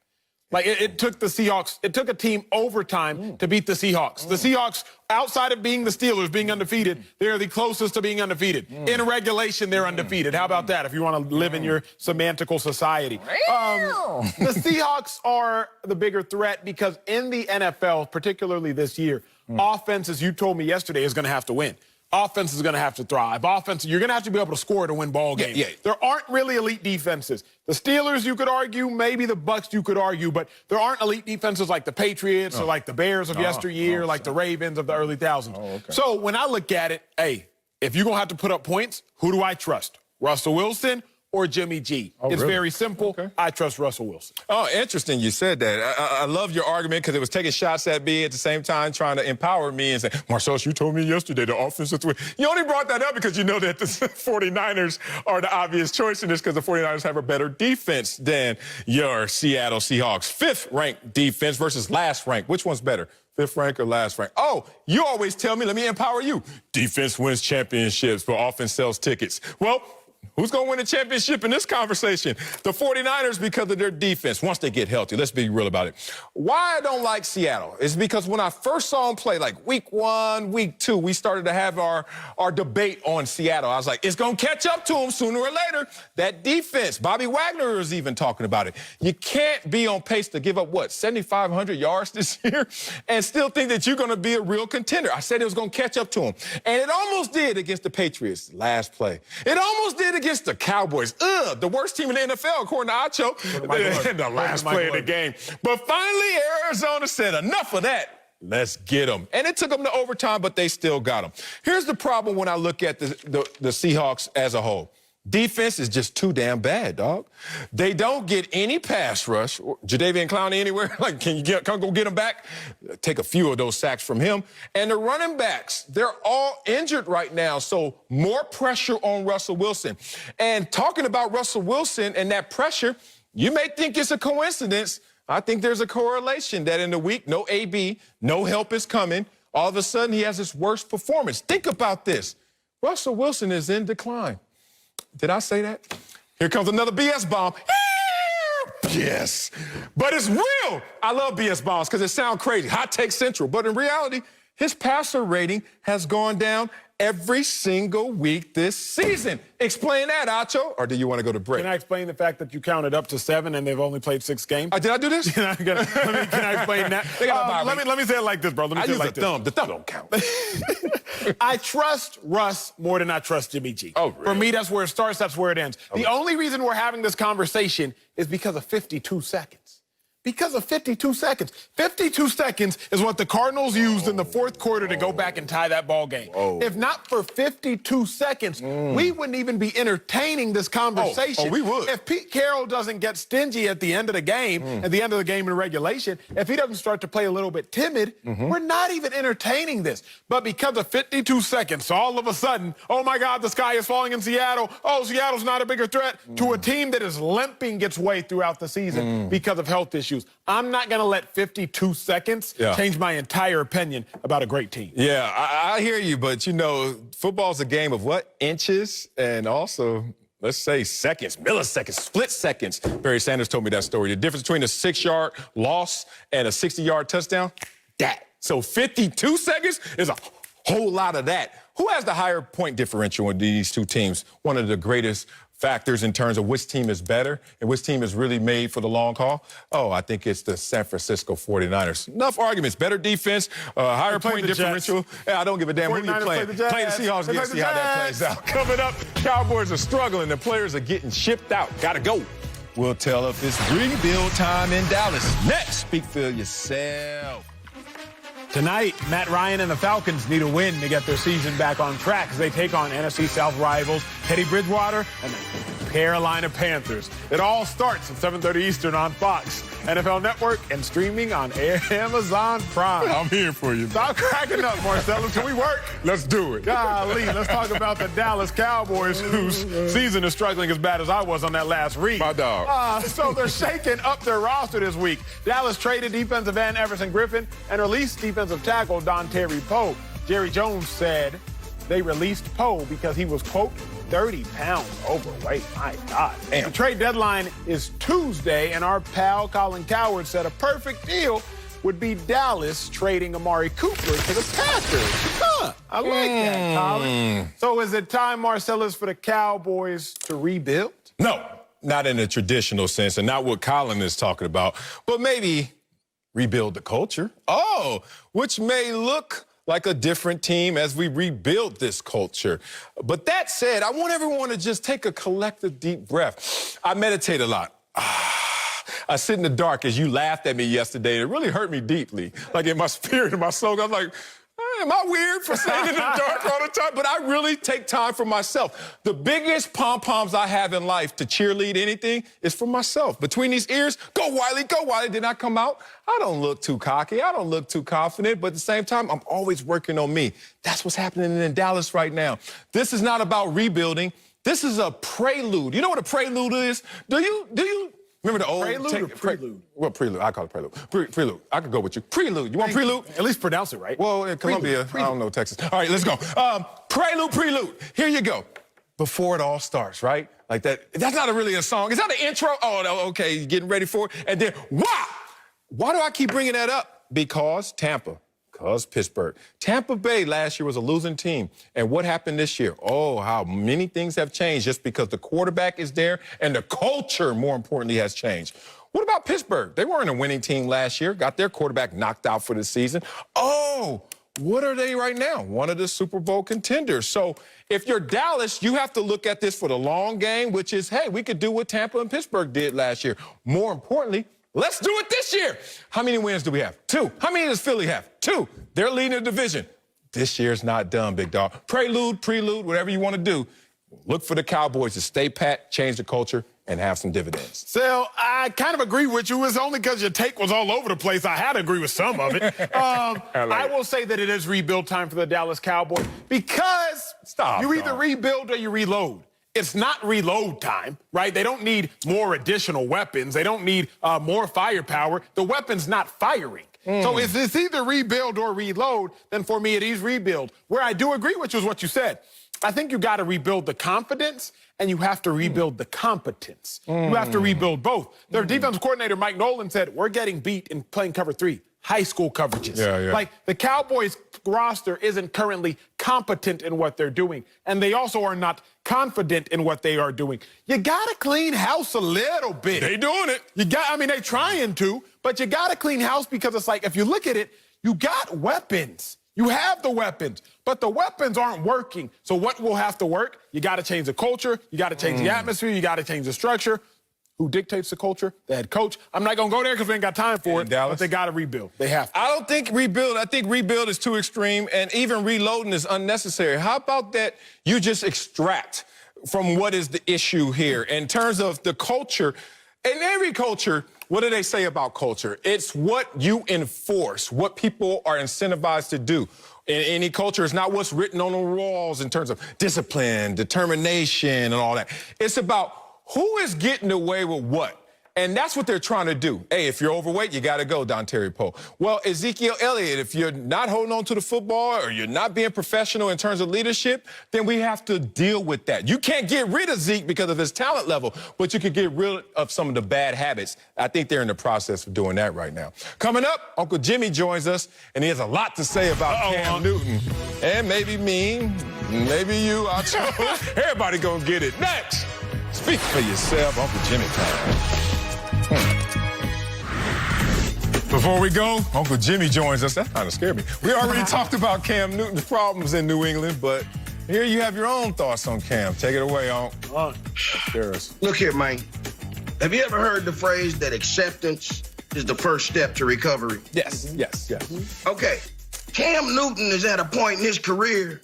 Like, it took the Seahawks, it took a team overtime to beat the Seahawks. The Seahawks, outside of being the Steelers, being undefeated, they're the closest to being undefeated. In regulation, they're undefeated. How about that, if you want to live in your semantical society? The Seahawks are the bigger threat because in the NFL, particularly this year, offense, as you told me yesterday, is going to have to win. Offense is going to have to thrive. Offense, you're going to have to be able to score to win ball games. There aren't really elite defenses. The Steelers, you could argue, maybe the Bucs, you could argue, but there aren't elite defenses like the Patriots or like the Bears of yesteryear, like the Ravens of the early thousands. So when I look at it, hey, if you're going to have to put up points, who do I trust? Russell Wilson or Jimmy G? It's very simple. I trust Russell Wilson. Oh, interesting you said that. I love your argument because it was taking shots at me at the same time trying to empower me and say, Marcellus, you told me yesterday the offense is the You only brought that up because you know that the 49ers are the obvious choice in this because the 49ers have a better defense than your Seattle Seahawks. 5th-ranked defense versus last rank. Which one's better? 5th rank or last rank? Oh, you always tell me, let me empower you. Defense wins championships, but offense sells tickets. Well, who's going to win the championship in this conversation? The 49ers because of their defense, once they get healthy. Let's be real about it. Why I don't like Seattle is because when I first saw them play, like week 1, week 2, we started to have our debate on Seattle. I was like, it's going to catch up to them sooner or later. That defense, Bobby Wagner is even talking about it. You can't be on pace to give up, 7,500 yards this year and still think that you're going to be a real contender. I said it was going to catch up to them. And it almost did against the Patriots last play. It almost did against the Cowboys. The worst team in the NFL, according to Acho, in the last play of the game. But finally, Arizona said, enough of that. Let's get them. And it took them to overtime, but they still got them. Here's the problem when I look at the Seahawks as a whole. Defense is just too damn bad, dog. They don't get any pass rush. Jadeveon Clowney anywhere? Like, can you come go get him back? Take a few of those sacks from him. And the running backs, they're all injured right now, so more pressure on Russell Wilson. And talking about Russell Wilson and that pressure, you may think it's a coincidence. I think there's a correlation that in the week, no AB, no help is coming. All of a sudden, he has his worst performance. Think about this. Russell Wilson is in decline. Did I say that? Here comes another BS bomb. Yes. But it's real. I love BS bombs because it sounds crazy. Hot take central. But in reality, his passer rating has gone down every single week this season. Explain that, Acho, or do you want to go to break? Can I explain the fact that you counted up to 7 and they've only played 6 games? Did I do this? Can I explain that? Let me say it like this, bro. Let me say it like this. The thumb don't count. I trust Russ more than I trust Jimmy G. Oh, really? For me, that's where it starts, that's where it ends. Okay. The only reason we're having this conversation is because of 52 seconds. Because of 52 seconds. 52 seconds is what the Cardinals used in the 4th quarter to go back and tie that ball game. If not for 52 seconds, we wouldn't even be entertaining this conversation. We would. If Pete Carroll doesn't get stingy at the end of the game, at the end of the game in regulation, if he doesn't start to play a little bit timid, we're not even entertaining this. But because of 52 seconds, all of a sudden, oh my God, the sky is falling in Seattle. Oh, Seattle's not a bigger threat to a team that is limping its way throughout the season because of health issues. I'm not going to let 52 seconds change my entire opinion about a great team. Yeah, I hear you, but, you know, football's a game of what? Inches and also, let's say, seconds, milliseconds, split seconds. Barry Sanders told me that story. The difference between a 6-yard loss and a 60-yard touchdown, that. So 52 seconds is a whole lot of that. Who has the higher point differential in these two teams? One of the greatest factors in terms of which team is better and which team is really made for the long haul? Oh, I think it's the San Francisco 49ers. Enough arguments. Better defense, higher point differential. Yeah, I don't give a damn who you're playing. Play the Seahawks, get to see how that plays out. Coming up, Cowboys are struggling. The players are getting shipped out. Gotta go. We'll tell if it's rebuild time in Dallas. Next, speak for yourself. Tonight, Matt Ryan and the Falcons need a win to get their season back on track as they take on NFC South rivals Teddy Bridgewater and the Carolina Panthers. It all starts at 7:30 Eastern on Fox, NFL Network, and streaming on Amazon Prime. I'm here for you. Stop cracking up, Marcellus. Can we work? Let's do it. Golly, let's talk about the Dallas Cowboys, whose season is struggling as bad as I was on that last read. My dog. So they're shaking up their roster this week. Dallas traded defensive end Everson Griffin and released defensive tackle Don Terry Poe. Jerry Jones said they released Poe because he was, quote, 30 pounds overweight. My God. Damn. The trade deadline is Tuesday, and our pal Colin Cowherd said a perfect deal would be Dallas trading Amari Cooper to the Packers. Huh, I like that, Colin. So is it time, Marcellus, for the Cowboys to rebuild? No, not in the traditional sense and not what Colin is talking about, but maybe rebuild the culture. Oh, which may look like a different team as we rebuild this culture. But that said, I want everyone to just take a collective deep breath. I meditate a lot. I sit in the dark as you laughed at me yesterday. It really hurt me deeply, like in my spirit, in my soul. I'm like, am I weird for sitting in the dark all the time? But I really take time for myself. The biggest pom-poms I have in life to cheerlead anything is for myself. Between these ears, go Wiley, go Wiley. Then I come out, I don't look too cocky. I don't look too confident. But at the same time, I'm always working on me. That's what's happening in Dallas right now. This is not about rebuilding. This is a prelude. You know what a prelude is? Do you remember the old Prelude or prelude? Well, prelude. I call it prelude. Prelude. I could go with you. Prelude. You want prelude? At least pronounce it right. Well, in Columbia, I don't know Texas. All right, let's go. Prelude. Here you go. Before it all starts, right? Like that. That's not really a song. Is that an intro? Oh, no, okay, you're getting ready for it. And then, wow! Why do I keep bringing that up? Because Tampa. Because Pittsburgh. Tampa Bay last year was a losing team. And what happened this year? Oh, how many things have changed just because the quarterback is there and the culture, more importantly, has changed. What about Pittsburgh? They weren't a winning team last year, got their quarterback knocked out for the season. Oh, what are they right now? One of the Super Bowl contenders. So if you're Dallas, you have to look at this for the long game, which is, hey, we could do what Tampa and Pittsburgh did last year. More importantly, let's do it this year. How many wins do we have? 2. How many does Philly have? 2. They're leading the division. This year's not done, big dog. Prelude, whatever you want to do. Look for the Cowboys to stay pat, change the culture, and have some dividends. So I kind of agree with you. It's only because your take was all over the place. I had to agree with some of it. I will say that it is rebuild time for the Dallas Cowboys because you either rebuild or you reload. It's not reload time, right? They don't need more additional weapons. They don't need more firepower. The weapon's not firing. So if it's either rebuild or reload, then for me it is rebuild. Where I do agree with you is what you said. I think you got to rebuild the confidence and you have to rebuild the competence. You have to rebuild both. Their defensive coordinator, Mike Nolan, said, we're getting beat in playing cover 3. High school coverages. Yeah. Like the Cowboys roster isn't currently competent in what they're doing. And they also are not confident in what they are doing. You got to clean house a little bit. They doing it. They're trying to, but you got to clean house because it's like, if you look at it, you got weapons. You have the weapons, but the weapons aren't working. So what will have to work? You got to change the culture. You got to change the atmosphere. You got to change the structure. Who dictates the culture? The head coach. I'm not going to go there because we ain't got time for it, but they got to rebuild. They have to. I don't think rebuild. I think rebuild is too extreme, and even reloading is unnecessary. How about that you just extract from what is the issue here in terms of the culture? In every culture, what do they say about culture? It's what you enforce, what people are incentivized to do. In any culture, it's not what's written on the walls in terms of discipline, determination, and all that. It's about who is getting away with what? And that's what they're trying to do. Hey, if you're overweight, you got to go, Don Terry Poe. Well, Ezekiel Elliott, if you're not holding on to the football or you're not being professional in terms of leadership, then we have to deal with that. You can't get rid of Zeke because of his talent level, but you can get rid of some of the bad habits. I think they're in the process of doing that right now. Coming up, Uncle Jimmy joins us, and he has a lot to say about Cam Newton. And maybe me, maybe you, everybody gonna get it. Next, speak for yourself, Uncle Jimmy time. Before we go, Uncle Jimmy joins us. That kind of scared me. We already talked about Cam Newton's problems in New England, but here you have your own thoughts on Cam. Take it away, Uncle. Look here, man. Have you ever heard the phrase that acceptance is the first step to recovery? Yes. Okay. Cam Newton is at a point in his career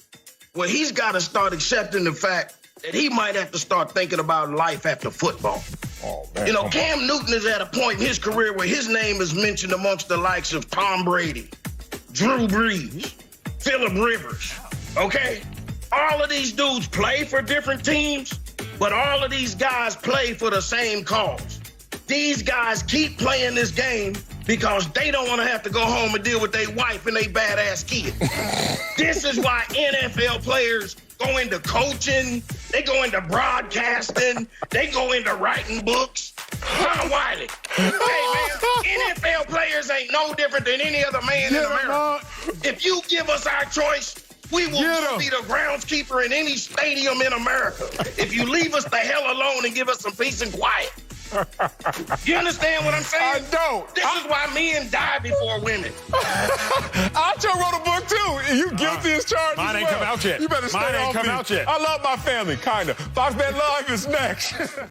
where he's got to start accepting the fact that he might have to start thinking about life after football. Oh, man. You know, Cam Newton is at a point in his career where his name is mentioned amongst the likes of Tom Brady, Drew Brees, Phillip Rivers, okay? All of these dudes play for different teams, but all of these guys play for the same cause. These guys keep playing this game because they don't want to have to go home and deal with their wife and their badass kid. This is why NFL players go into coaching, they go into broadcasting, they go into writing books. Tom Wiley. Hey, man, NFL players ain't no different than any other man in America. If you give us our choice, we will be the groundskeeper in any stadium in America. If you leave us the hell alone and give us some peace and quiet. You understand what I'm saying? I don't. This is why men die before women. Acho wrote a book too. You guilty as charged. Mine ain't well. come out yet. You better stay Mine ain't off come me. out yet. I love my family, kinda. Fox Bet Live is next.